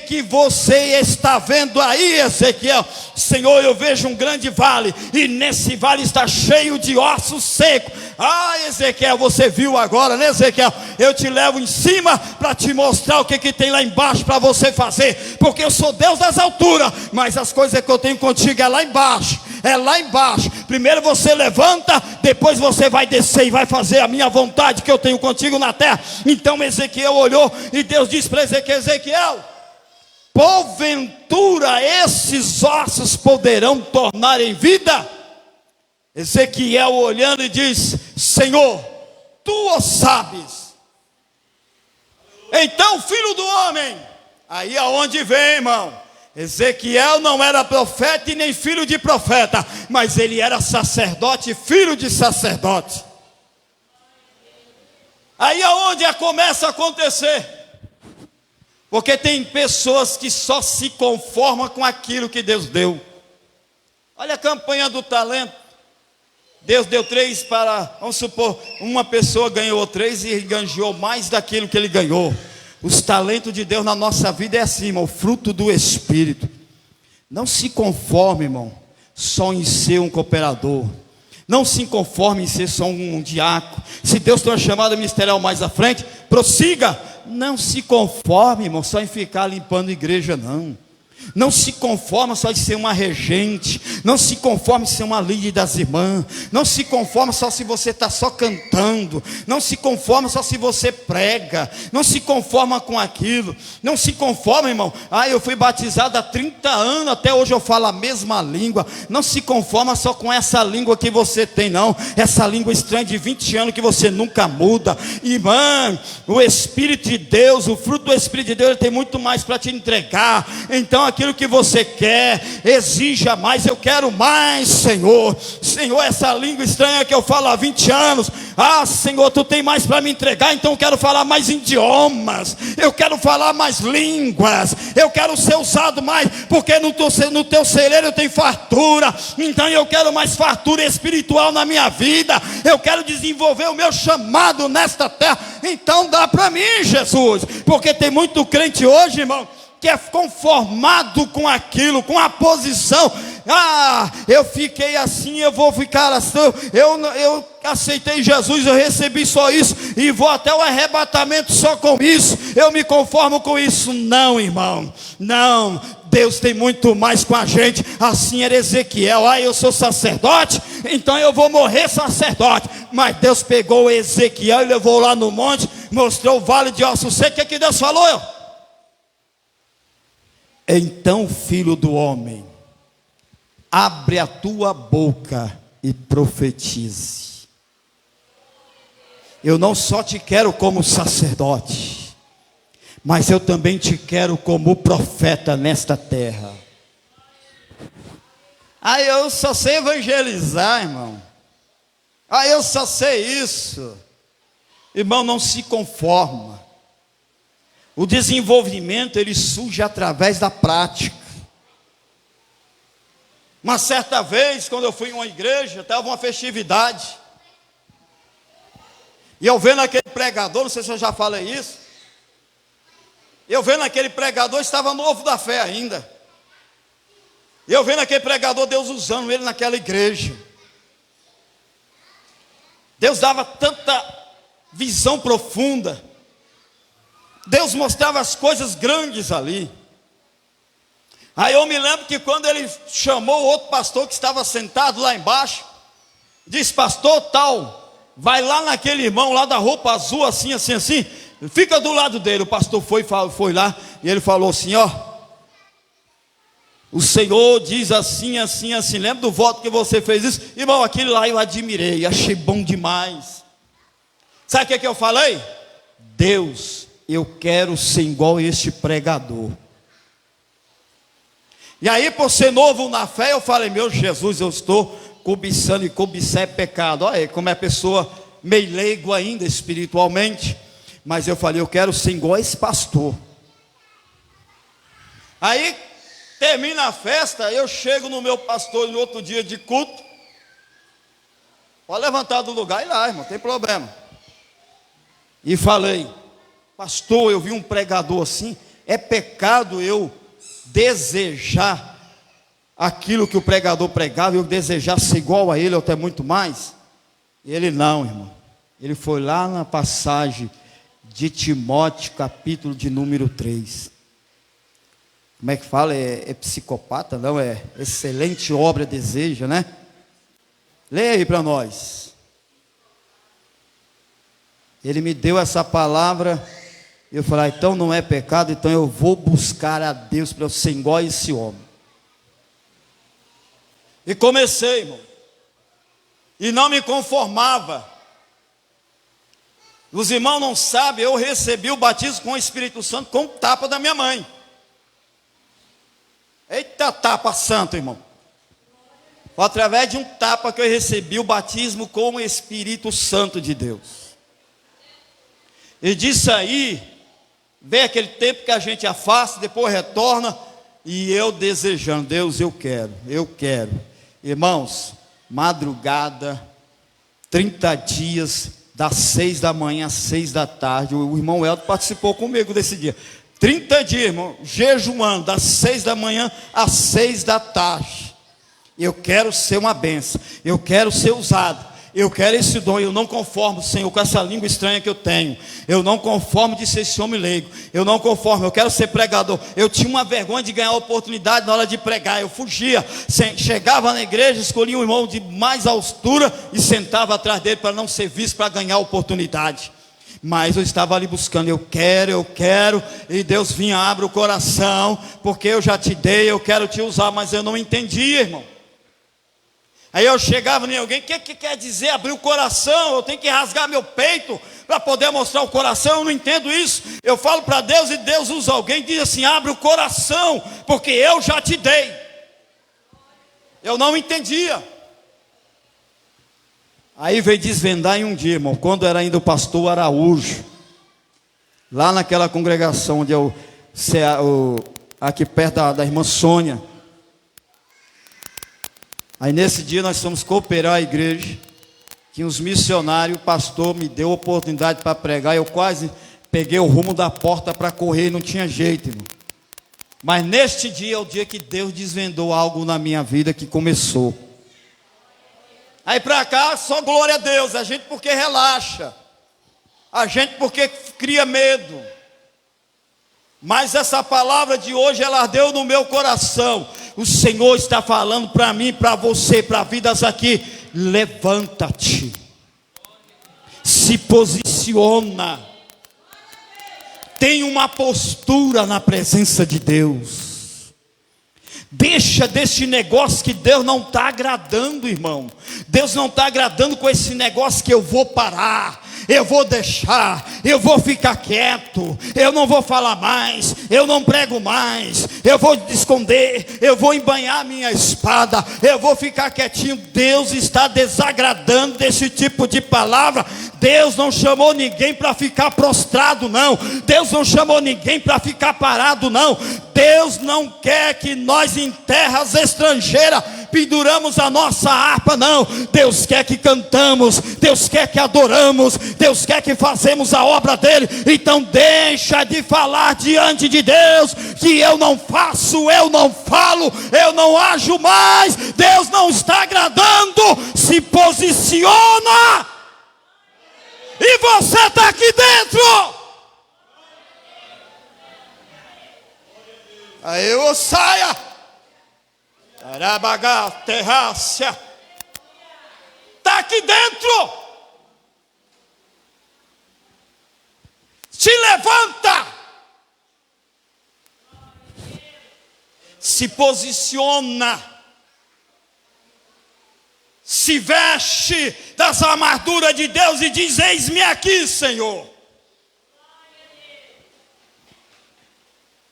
que você está vendo aí, Ezequiel? Senhor, eu vejo um grande vale, e nesse vale está cheio de ossos secos. Ezequiel, você viu agora, né, Ezequiel? Eu te levo em cima para te mostrar o que tem lá embaixo para você fazer. Porque eu sou Deus das alturas, mas as coisas que eu tenho contigo é lá embaixo. É lá embaixo. Primeiro você levanta, depois você vai descer e vai fazer a minha vontade que eu tenho contigo na terra. Então Ezequiel olhou e Deus disse para Ezequiel: Ezequiel, porventura esses ossos poderão tornar em vida? Ezequiel olhando e diz: Senhor, tu o sabes. Então, filho do homem, aí aonde vem, irmão? Ezequiel não era profeta e nem filho de profeta, mas ele era sacerdote, filho de sacerdote. Aí aonde começa a acontecer? Porque tem pessoas que só se conformam com aquilo que Deus deu. Olha a campanha do talento. Deus deu 3 para, vamos supor, uma pessoa ganhou 3 e ganhou mais daquilo que ele ganhou. Os talentos de Deus na nossa vida é assim, o fruto do Espírito. Não se conforme, irmão, só em ser um cooperador. Não se conforme em ser só um diácono. Se Deus tem uma chamada ministerial mais à frente, prossiga. Não se conforme, irmão, só em ficar limpando a igreja, não. Não se conforma só em ser uma regente. Não se conforme em ser uma líder das irmãs. Não se conforma só se você está só cantando. Não se conforma só se você prega. Não se conforma com aquilo. Não se conforma, irmão. Eu fui batizado há 30 anos, até hoje eu falo a mesma língua. Não se conforma só com essa língua que você tem, não. Essa língua estranha de 20 anos que você nunca muda. Irmã, o Espírito de Deus, o fruto do Espírito de Deus, ele tem muito mais para te entregar. Então aquilo que você quer, exija mais. Eu quero mais, Senhor. Senhor, essa língua estranha que eu falo há 20 anos, Senhor, tu tem mais para me entregar, então eu quero falar mais idiomas, eu quero falar mais línguas, eu quero ser usado mais, porque no teu celeiro eu tenho fartura, então eu quero mais fartura espiritual na minha vida, eu quero desenvolver o meu chamado nesta terra. Então dá para mim, Jesus, porque tem muito crente hoje, irmão, que é conformado com aquilo, com a posição. Eu fiquei assim, eu vou ficar assim, eu aceitei Jesus, eu recebi só isso, e vou até o arrebatamento só com isso, eu me conformo com isso. Não, irmão, não. Deus tem muito mais com a gente. Assim era Ezequiel: eu sou sacerdote, então eu vou morrer sacerdote. Mas Deus pegou Ezequiel e levou lá no monte, mostrou o vale de ossos secos. O que Deus falou? Então, filho do homem, abre a tua boca e profetize. Eu não só te quero como sacerdote, mas eu também te quero como profeta nesta terra. Eu só sei evangelizar, irmão. Eu só sei isso. Irmão, não se conforma. O desenvolvimento, ele surge através da prática. Uma certa vez, quando eu fui em uma igreja, estava uma festividade, e eu vendo aquele pregador, não sei se eu já falei isso, eu vendo aquele pregador, estava novo da fé ainda, eu vendo aquele pregador, Deus usando ele naquela igreja, Deus dava tanta visão profunda, Deus mostrava as coisas grandes ali. Aí eu me lembro que quando ele chamou o outro pastor que estava sentado lá embaixo, disse: pastor tal, vai lá naquele irmão lá da roupa azul, assim, assim, assim, fica do lado dele. O pastor foi lá, e ele falou assim: o Senhor diz assim, assim, assim. Lembra do voto que você fez isso? Irmão, aquele lá eu admirei, achei bom demais. Sabe o que eu falei? Deus, eu quero ser igual a este pregador. E aí, por ser novo na fé, eu falei: meu Jesus, eu estou cobiçando, e cobiçar é pecado. Olha aí, como é pessoa meio leigo ainda espiritualmente. Mas eu falei: eu quero ser igual a esse pastor. Aí, termina a festa, eu chego no meu pastor no outro dia de culto. Pode levantar do lugar e ir lá, irmão, não tem problema. E falei: pastor, eu vi um pregador assim, é pecado eu desejar aquilo que o pregador pregava, eu desejar ser igual a ele, ou até muito mais? Ele não, irmão. Ele foi lá na passagem de Timóteo, capítulo de número 3. Como é que fala? É psicopata? Não, é excelente obra deseja, né? Leia aí para nós. Ele me deu essa palavra, eu falei: então não é pecado, então eu vou buscar a Deus para eu ser igual a esse homem. E comecei, irmão, e não me conformava. Os irmãos não sabem, eu recebi o batismo com o Espírito Santo com o tapa da minha mãe. Eita tapa santo, irmão. Foi através de um tapa que eu recebi o batismo com o Espírito Santo de Deus. E disso aí, vem aquele tempo que a gente afasta, depois retorna, e eu desejando: Deus, eu quero. Irmãos, madrugada, 30 dias, das 6 da manhã às 6 da tarde. O irmão Elton participou comigo desse dia. 30 dias, irmão, jejuando, das 6 da manhã às 6 da tarde. Eu quero ser uma bênção, eu quero ser usado, eu quero esse dom. Eu não conformo, Senhor, com essa língua estranha que eu tenho. Eu não conformo de ser esse homem leigo. Eu não conformo, eu quero ser pregador. Eu tinha uma vergonha de ganhar oportunidade na hora de pregar. Eu fugia, chegava na igreja, escolhia um irmão de mais altura e sentava atrás dele para não ser visto, para ganhar oportunidade. Mas eu estava ali buscando, eu quero, e Deus vinha, abre o coração, porque eu já te dei, eu quero te usar, mas eu não entendia, irmão. Aí eu chegava em alguém, o que quer dizer abrir o coração? Eu tenho que rasgar meu peito para poder mostrar o coração. Eu não entendo isso. Eu falo para Deus e Deus usa alguém e diz assim: abre o coração, porque eu já te dei. Eu não entendia. Aí veio desvendar em um dia, irmão, quando era ainda o pastor Araújo, lá naquela congregação onde eu, aqui perto da irmã Sônia. Aí nesse dia nós fomos cooperar a igreja, que os missionários, o pastor me deu oportunidade para pregar. Eu quase peguei o rumo da porta para correr, não tinha jeito, irmão. Mas neste dia é o dia que Deus desvendou algo na minha vida que começou. Aí para cá, só glória a Deus. A gente porque relaxa, a gente porque cria medo. Mas essa palavra de hoje, ela ardeu no meu coração. O Senhor está falando para mim, para você, para vidas aqui: levanta-te, se posiciona, tem uma postura na presença de Deus. Deixa desse negócio que Deus não está agradando, irmão. Deus não está agradando com esse negócio que eu vou parar, eu vou deixar, eu vou ficar quieto, eu não vou falar mais, eu não prego mais, eu vou esconder, eu vou embanhar minha espada, eu vou ficar quietinho. Deus está desagradando desse tipo de palavra. Deus não chamou ninguém para ficar prostrado, não. Deus não chamou ninguém para ficar parado, não. Deus não quer que nós em terras estrangeiras penduramos a nossa harpa, não. Deus quer que cantamos, Deus quer que adoramos, Deus quer que fazemos a obra dele. Então deixa de falar diante de Deus que eu não faço, eu não falo, eu não ajo mais. Deus não está agradando. Se posiciona. E você está aqui dentro. Aí eu saia. Arabagá, terrácia. Está aqui dentro. Se levanta. Se posiciona. Se veste das armaduras de Deus e diz: eis-me aqui, Senhor.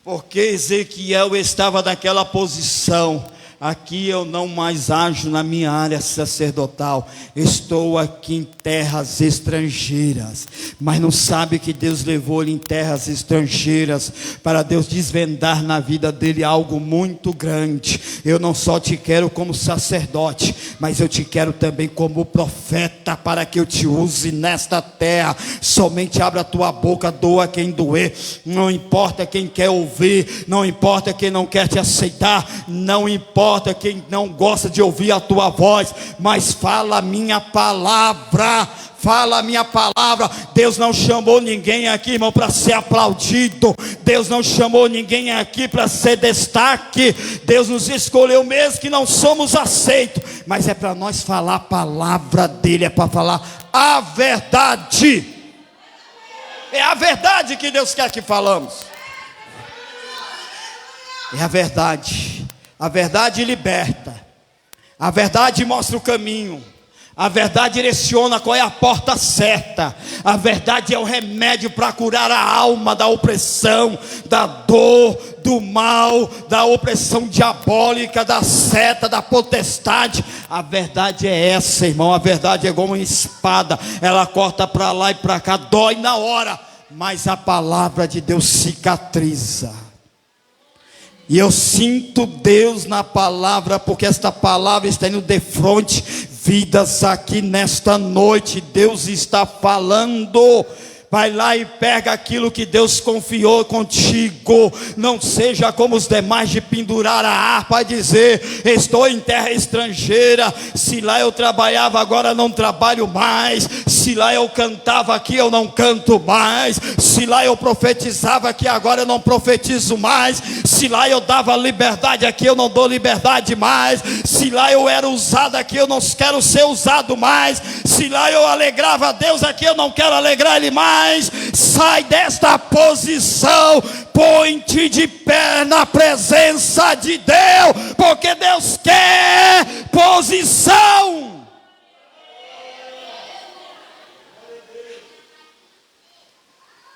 Porque Ezequiel estava naquela posição: aqui eu não mais ajo na minha área sacerdotal, estou aqui em terras estrangeiras. Mas não sabe que Deus levou ele em terras estrangeiras para Deus desvendar na vida dele algo muito grande. Eu não só te quero como sacerdote, mas eu te quero também como profeta, para que eu te use nesta terra. Somente abra a tua boca, doa quem doer. Não importa quem quer ouvir, não importa quem não quer te aceitar, não importa quem não gosta de ouvir a tua voz, mas fala a minha palavra. Fala a minha palavra. Deus não chamou ninguém aqui, irmão, para ser aplaudido. Deus não chamou ninguém aqui para ser destaque. Deus nos escolheu mesmo que não somos aceitos, mas é para nós falar a palavra dele, é para falar a verdade. É a verdade que Deus quer que falamos. É a verdade. A verdade liberta. A verdade mostra o caminho. A verdade direciona qual é a porta certa. A verdade é o remédio para curar a alma da opressão, da dor, do mal, da opressão diabólica, da seta, da potestade. A verdade é essa, irmão. A verdade é igual uma espada. Ela corta para lá e para cá, dói na hora, mas a palavra de Deus cicatriza. E eu sinto Deus na palavra, porque esta palavra está indo de frente vidas aqui nesta noite. Deus está falando Vai lá e pega aquilo que Deus confiou contigo. Não seja como os demais de pendurar a harpa e dizer: estou em terra estrangeira. Se lá eu trabalhava, agora não trabalho mais. Se lá eu cantava, aqui eu não canto mais. Se lá eu profetizava, aqui agora eu não profetizo mais. Se lá eu dava liberdade, aqui eu não dou liberdade mais. Se lá eu era usado, aqui eu não quero ser usado mais. Se lá eu alegrava a Deus, aqui eu não quero alegrar Ele mais. Sai desta posição, põe-te de pé na presença de Deus, porque Deus quer posição.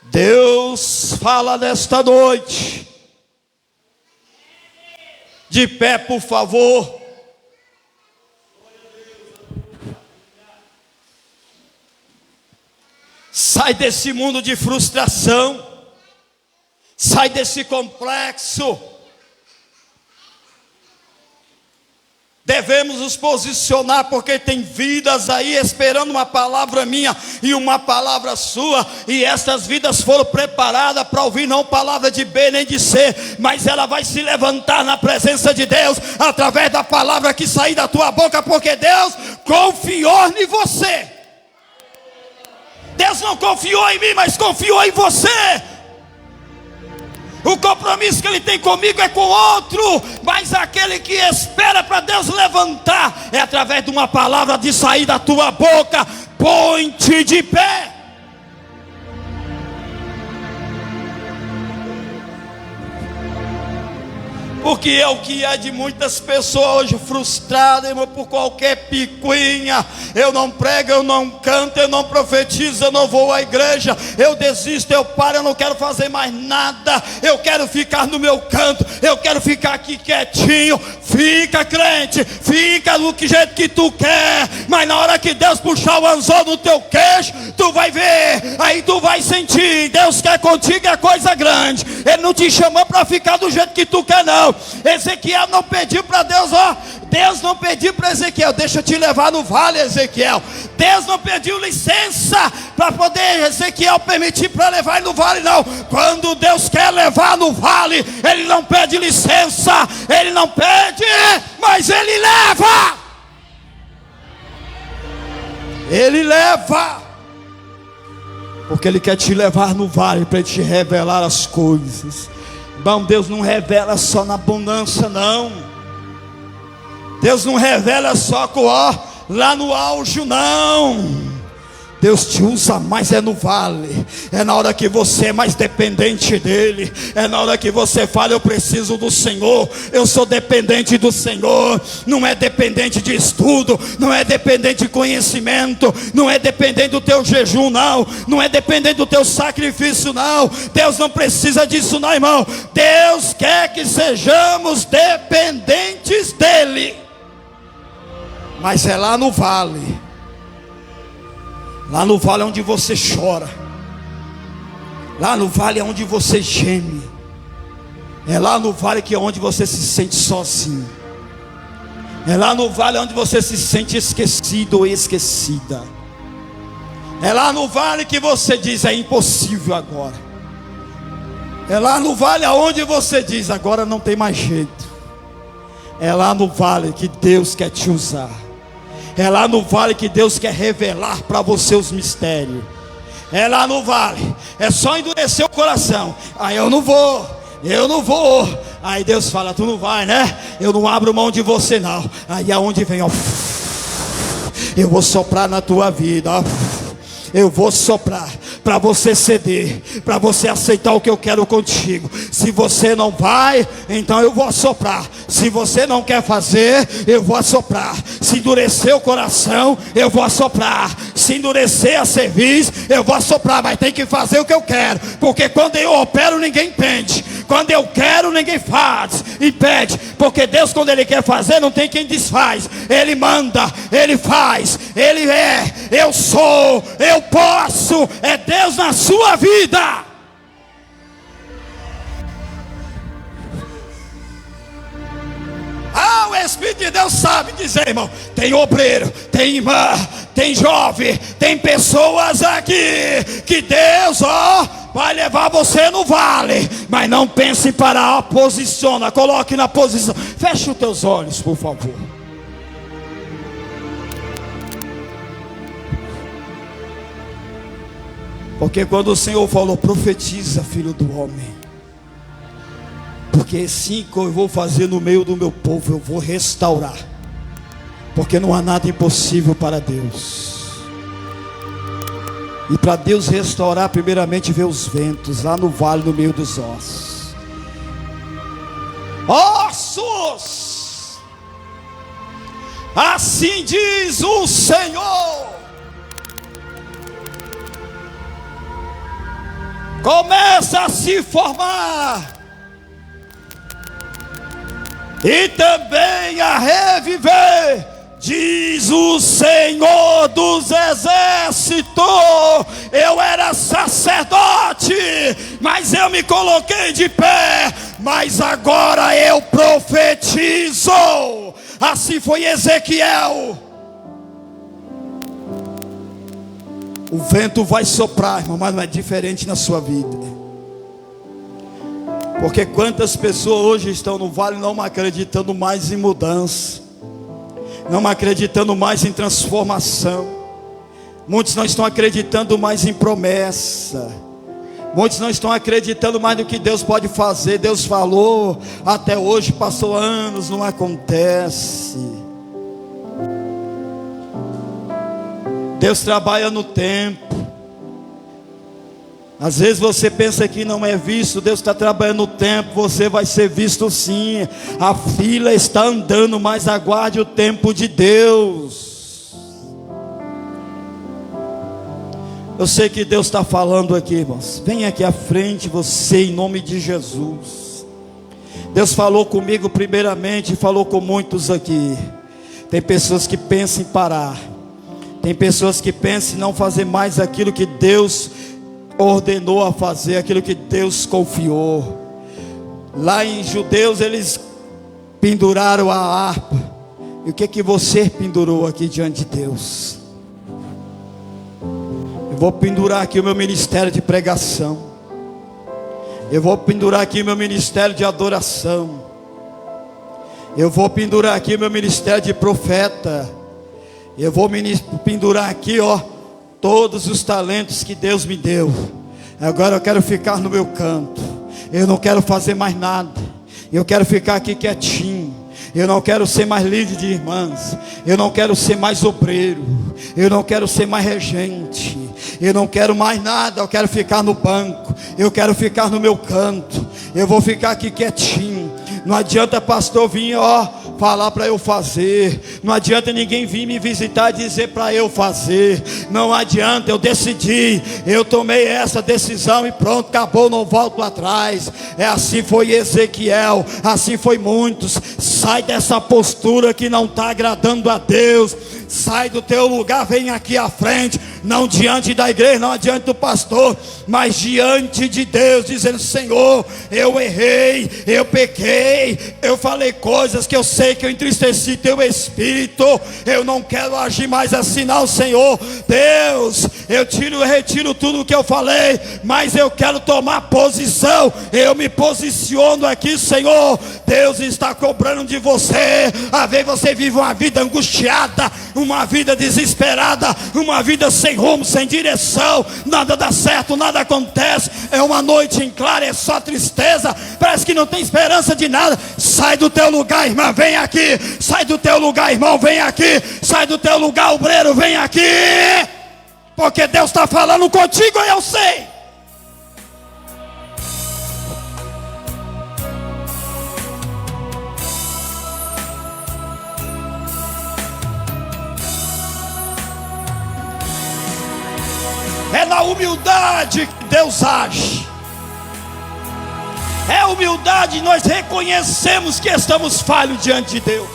Deus fala nesta noite. De pé, por favor. Sai desse mundo de frustração. Sai desse complexo. Devemos nos posicionar, porque tem vidas aí esperando uma palavra minha e uma palavra sua, e essas vidas foram preparadas para ouvir não palavra de B nem de C, mas ela vai se levantar na presença de Deus, através da palavra que sair da tua boca, porque Deus confiou em você. Deus não confiou em mim, mas confiou em você. O compromisso que Ele tem comigo é com outro, mas aquele que espera para Deus levantar, é através de uma palavra de sair da tua boca. Põe-te de pé. Porque é o que é de muitas pessoas hoje frustradas, irmão, por qualquer picuinha. Eu não prego, eu não canto, eu não profetizo, eu não vou à igreja, eu desisto, eu paro, eu não quero fazer mais nada. Eu quero ficar no meu canto, eu quero ficar aqui quietinho. Fica, crente, fica do jeito que tu quer, mas na hora que Deus puxar o anzol no teu queixo, tu vai ver, aí tu vai sentir. Deus quer contigo é coisa grande. Ele não te chamou para ficar do jeito que tu quer, não. Ezequiel não pediu para Deus, Deus não pediu para Ezequiel: deixa eu te levar no vale, Ezequiel. Deus não pediu licença para poder Ezequiel permitir para levar ele no vale, não. Quando Deus quer levar no vale, Ele não pede licença, Ele não pede, mas Ele leva. Ele leva, porque Ele quer te levar no vale para te revelar as coisas. Bom, Deus não revela só na abundância, não. Deus não revela só lá no auge, não. Deus te usa mais no vale. É na hora que você é mais dependente dEle. É na hora que você fala: eu preciso do Senhor, eu sou dependente do Senhor. Não é dependente de estudo, não é dependente de conhecimento, não é dependente do teu jejum, não. Não é dependente do teu sacrifício, não. Deus não precisa disso, não, irmão. Deus quer que sejamos dependentes dEle. Mas é lá no vale. Lá no vale é onde você chora. Lá no vale é onde você geme. É lá no vale que é onde você se sente sozinho. É lá no vale onde você se sente esquecido ou esquecida. É lá no vale que você diz: é impossível agora. É lá no vale aonde você diz: agora não tem mais jeito. É lá no vale que Deus quer te usar. É lá no vale que Deus quer revelar para você os mistérios. É lá no vale. É só endurecer o coração: aí eu não vou. Aí Deus fala: tu não vai, né? Eu não abro mão de você, não. Aí aonde vem, eu vou soprar na tua vida, eu vou soprar para você ceder, para você aceitar o que eu quero contigo. Se você não vai, então eu vou assoprar. Se você não quer fazer, eu vou assoprar. Se endurecer o coração, eu vou assoprar. Se endurecer a cerviz, eu vou assoprar. Mas tem que fazer o que eu quero, porque quando eu opero, ninguém impede. Quando eu quero, ninguém faz, impede. Porque Deus, quando Ele quer fazer, não tem quem desfaz. Ele manda, Ele faz, Ele é, eu sou, eu posso. É Deus na sua vida. Espírito de Deus sabe dizer, irmão. Tem obreiro, tem irmã, tem jovem, tem pessoas aqui que Deus, vai levar você no vale. Mas não pense em parar, posiciona, coloque na posição. Feche os teus olhos, por favor. Porque quando o Senhor falou, profetiza, filho do homem, porque assim que eu vou fazer no meio do meu povo, eu vou restaurar, porque não há nada impossível para Deus. E para Deus restaurar, primeiramente vê os ventos lá no vale, no meio dos ossos. Ossos, assim diz o Senhor, começa a se formar e também a reviver, diz o Senhor dos exércitos. Eu era sacerdote, mas eu me coloquei de pé, mas agora eu profetizo. Assim foi Ezequiel. O vento vai soprar, irmão, mas não é diferente na sua vida. Porque quantas pessoas hoje estão no vale não acreditando mais em mudança, não acreditando mais em transformação. Muitos não estão acreditando mais em promessa. Muitos não estão acreditando mais no que Deus pode fazer. Deus falou, até hoje passou anos, não acontece. Deus trabalha no tempo. Às vezes você pensa que não é visto, Deus está trabalhando no tempo, você vai ser visto sim. A fila está andando, mas aguarde o tempo de Deus. Eu sei que Deus está falando aqui, irmãos. Vem aqui à frente você, em nome de Jesus. Deus falou comigo primeiramente, falou com muitos aqui. Tem pessoas que pensam em parar. Tem pessoas que pensam em não fazer mais aquilo que Deus ordenou a fazer, aquilo que Deus confiou. Lá em Judeus eles penduraram a harpa. E o que você pendurou aqui diante de Deus? Eu vou pendurar aqui o meu ministério de pregação. Eu vou pendurar aqui o meu ministério de adoração. Eu vou pendurar aqui o meu ministério de profeta. Eu vou pendurar aqui, todos os talentos que Deus me deu. Agora eu quero ficar no meu canto. Eu não quero fazer mais nada. Eu quero ficar aqui quietinho. Eu não quero ser mais líder de irmãs. Eu não quero ser mais obreiro. Eu não quero ser mais regente. Eu não quero mais nada. Eu quero ficar no banco. Eu quero ficar no meu canto. Eu vou ficar aqui quietinho. Não adianta pastor vir, falar para eu fazer. Não adianta ninguém vir me visitar e dizer para eu fazer. Não adianta, eu decidi. Eu tomei essa decisão e pronto, acabou, não volto atrás. Assim foi Ezequiel, assim foi muitos. Sai dessa postura que não está agradando a Deus. Sai do teu lugar, vem aqui à frente. Não diante da igreja, não diante do pastor, mas diante de Deus, dizendo: Senhor, eu errei, eu pequei, eu falei coisas que eu sei que eu entristeci teu espírito. Eu não quero agir mais assim não, Senhor. Deus, eu retiro tudo o que eu falei, mas eu quero tomar posição. Eu me posiciono aqui, Senhor. Deus está cobrando de você. Às vezes você vive uma vida angustiada, uma vida desesperada, uma vida sem rumo, sem direção. Nada dá certo, nada acontece. É uma noite em claro, é só tristeza. Parece que não tem esperança de nada. Sai do teu lugar, irmã, vem aqui. Sai do teu lugar, irmão, vem aqui. Sai do teu lugar, obreiro, vem aqui. Porque Deus está falando contigo, eu sei. É na humildade que Deus age. É humildade, nós reconhecemos que estamos falhos diante de Deus.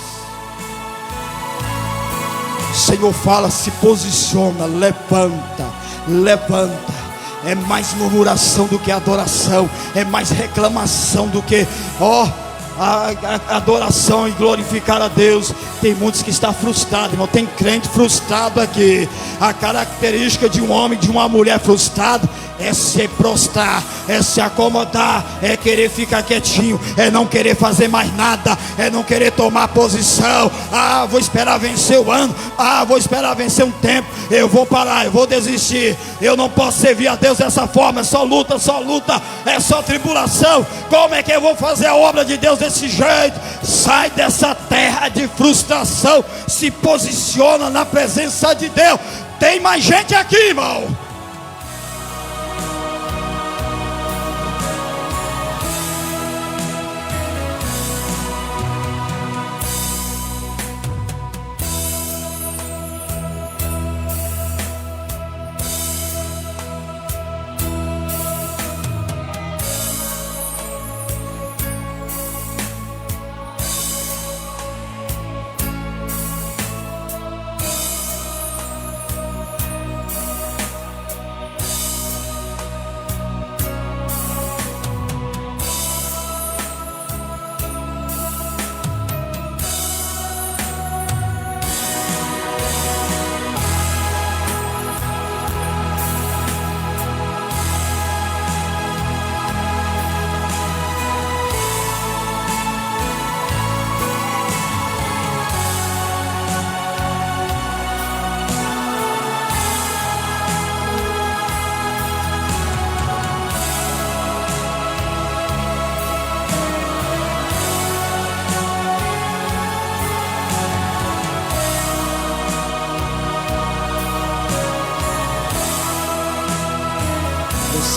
O Senhor fala, se posiciona, levanta, levanta. É mais murmuração do que adoração. É mais reclamação do que, a adoração e glorificar a Deus. Tem muitos que estão frustrados, irmão. Tem crente frustrado aqui. A característica de um homem, de uma mulher frustrado, é se prostrar, é se acomodar, é querer ficar quietinho, é não querer fazer mais nada, é não querer tomar posição. Vou esperar vencer o ano, vou esperar vencer um tempo, eu vou parar, eu vou desistir, eu não posso servir a Deus dessa forma. É só luta, é só tribulação. Como é que eu vou fazer a obra de Deus desse jeito? Sai dessa terra de frustração, se posiciona na presença de Deus. Tem mais gente aqui, irmão.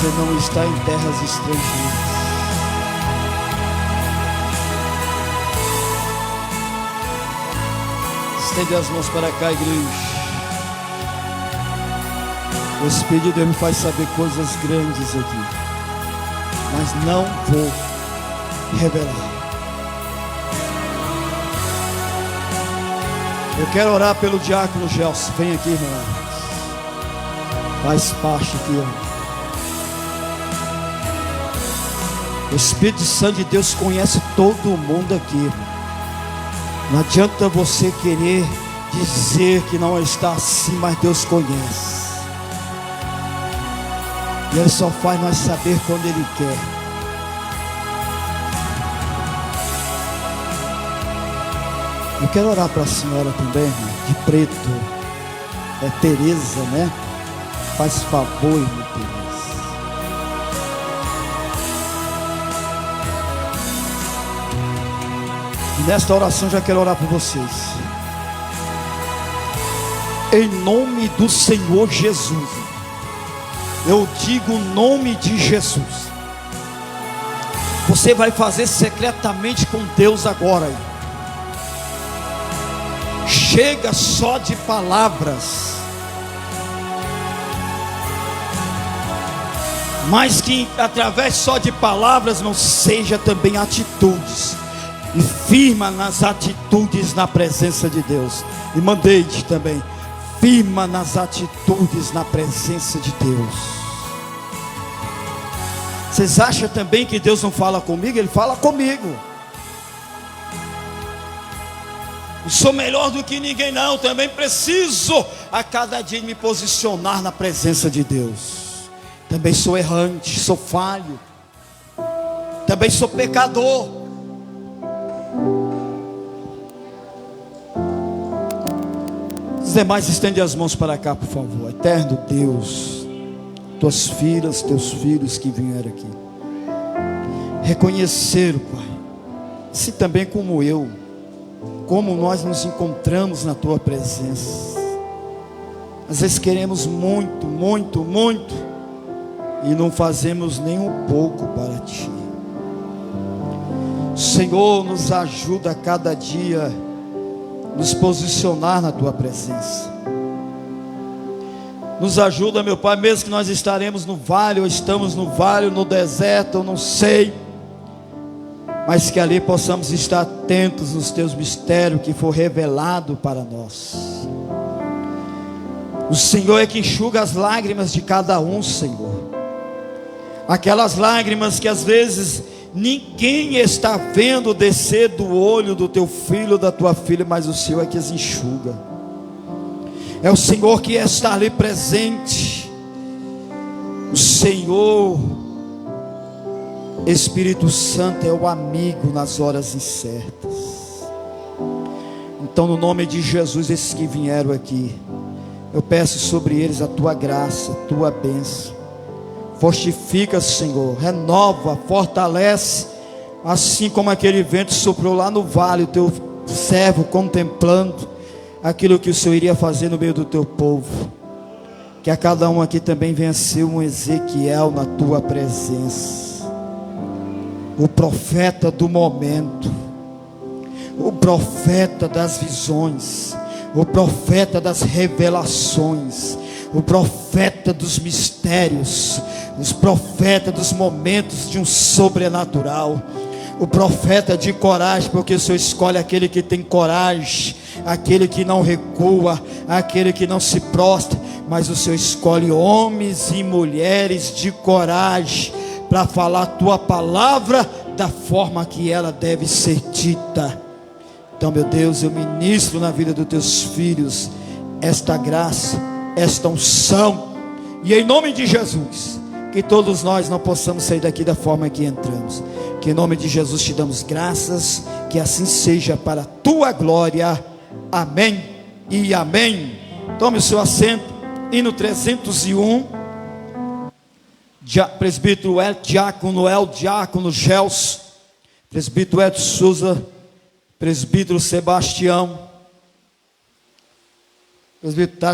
Você não está em terras estrangeiras. Estende as mãos para cá, igreja. O Espírito de Deus me faz saber coisas grandes aqui, mas não vou revelar. Eu quero orar pelo diácono Gelson. Vem aqui, irmão. Faz parte aqui, ó. O Espírito Santo de Deus conhece todo mundo aqui. Não adianta você querer dizer que não está assim, mas Deus conhece. E Ele só faz nós saber quando Ele quer. Eu quero orar para a senhora também, irmão, de preto. É Tereza, né? Faz favor, irmão Tereza. Nesta oração já quero orar por vocês. Em nome do Senhor Jesus, eu digo o nome de Jesus. Você vai fazer secretamente com Deus agora. Chega só de palavras, mas que através só de palavras não seja também atitudes. E firma nas atitudes na presença de Deus. E mandei-te também, firma nas atitudes na presença de Deus. Vocês acham também que Deus não fala comigo? Ele fala comigo. Eu sou melhor do que ninguém não. Também preciso a cada dia me posicionar na presença de Deus. Também sou errante, sou falho. Também sou pecador. Os demais, estende as mãos para cá, por favor. Eterno Deus, tuas filhas, teus filhos que vieram aqui reconheceram, Pai, se também como eu, como nós nos encontramos na tua presença. Às vezes queremos muito, muito, muito, e não fazemos nem um pouco para ti. Senhor, nos ajuda a cada dia nos posicionar na tua presença. Nos ajuda, meu Pai, mesmo que nós estaremos no vale, ou estamos no vale, ou no deserto, eu não sei, mas que ali possamos estar atentos nos teus mistérios que for revelado para nós. O Senhor é que enxuga as lágrimas de cada um, Senhor. Aquelas lágrimas que às vezes ninguém está vendo descer do olho do teu filho ou da tua filha, mas o Senhor é que as enxuga. É o Senhor que está ali presente. O Senhor, Espírito Santo, é o amigo nas horas incertas. Então, no nome de Jesus, esses que vieram aqui, eu peço sobre eles a tua graça, a tua bênção. Fortifica, Senhor, renova, fortalece, assim como aquele vento soprou lá no vale, o teu servo contemplando aquilo que o Senhor iria fazer no meio do teu povo. Que a cada um aqui também venha ser um Ezequiel na tua presença, o profeta do momento, o profeta das visões, o profeta das revelações, o profeta dos mistérios, os profetas dos momentos de um sobrenatural, o profeta de coragem, porque o Senhor escolhe aquele que tem coragem, aquele que não recua, aquele que não se prostra, mas o Senhor escolhe homens e mulheres de coragem, para falar a tua palavra da forma que ela deve ser dita. Então, meu Deus, eu ministro na vida dos teus filhos esta graça, esta unção, e em nome de Jesus, que todos nós não possamos sair daqui da forma que entramos. Que em nome de Jesus te damos graças, que assim seja para a tua glória. Amém e amém. Tome o seu assento. Hino 301. Presbítero diácono Gelson, presbítero Edson Souza, presbítero Sebastião, presbítero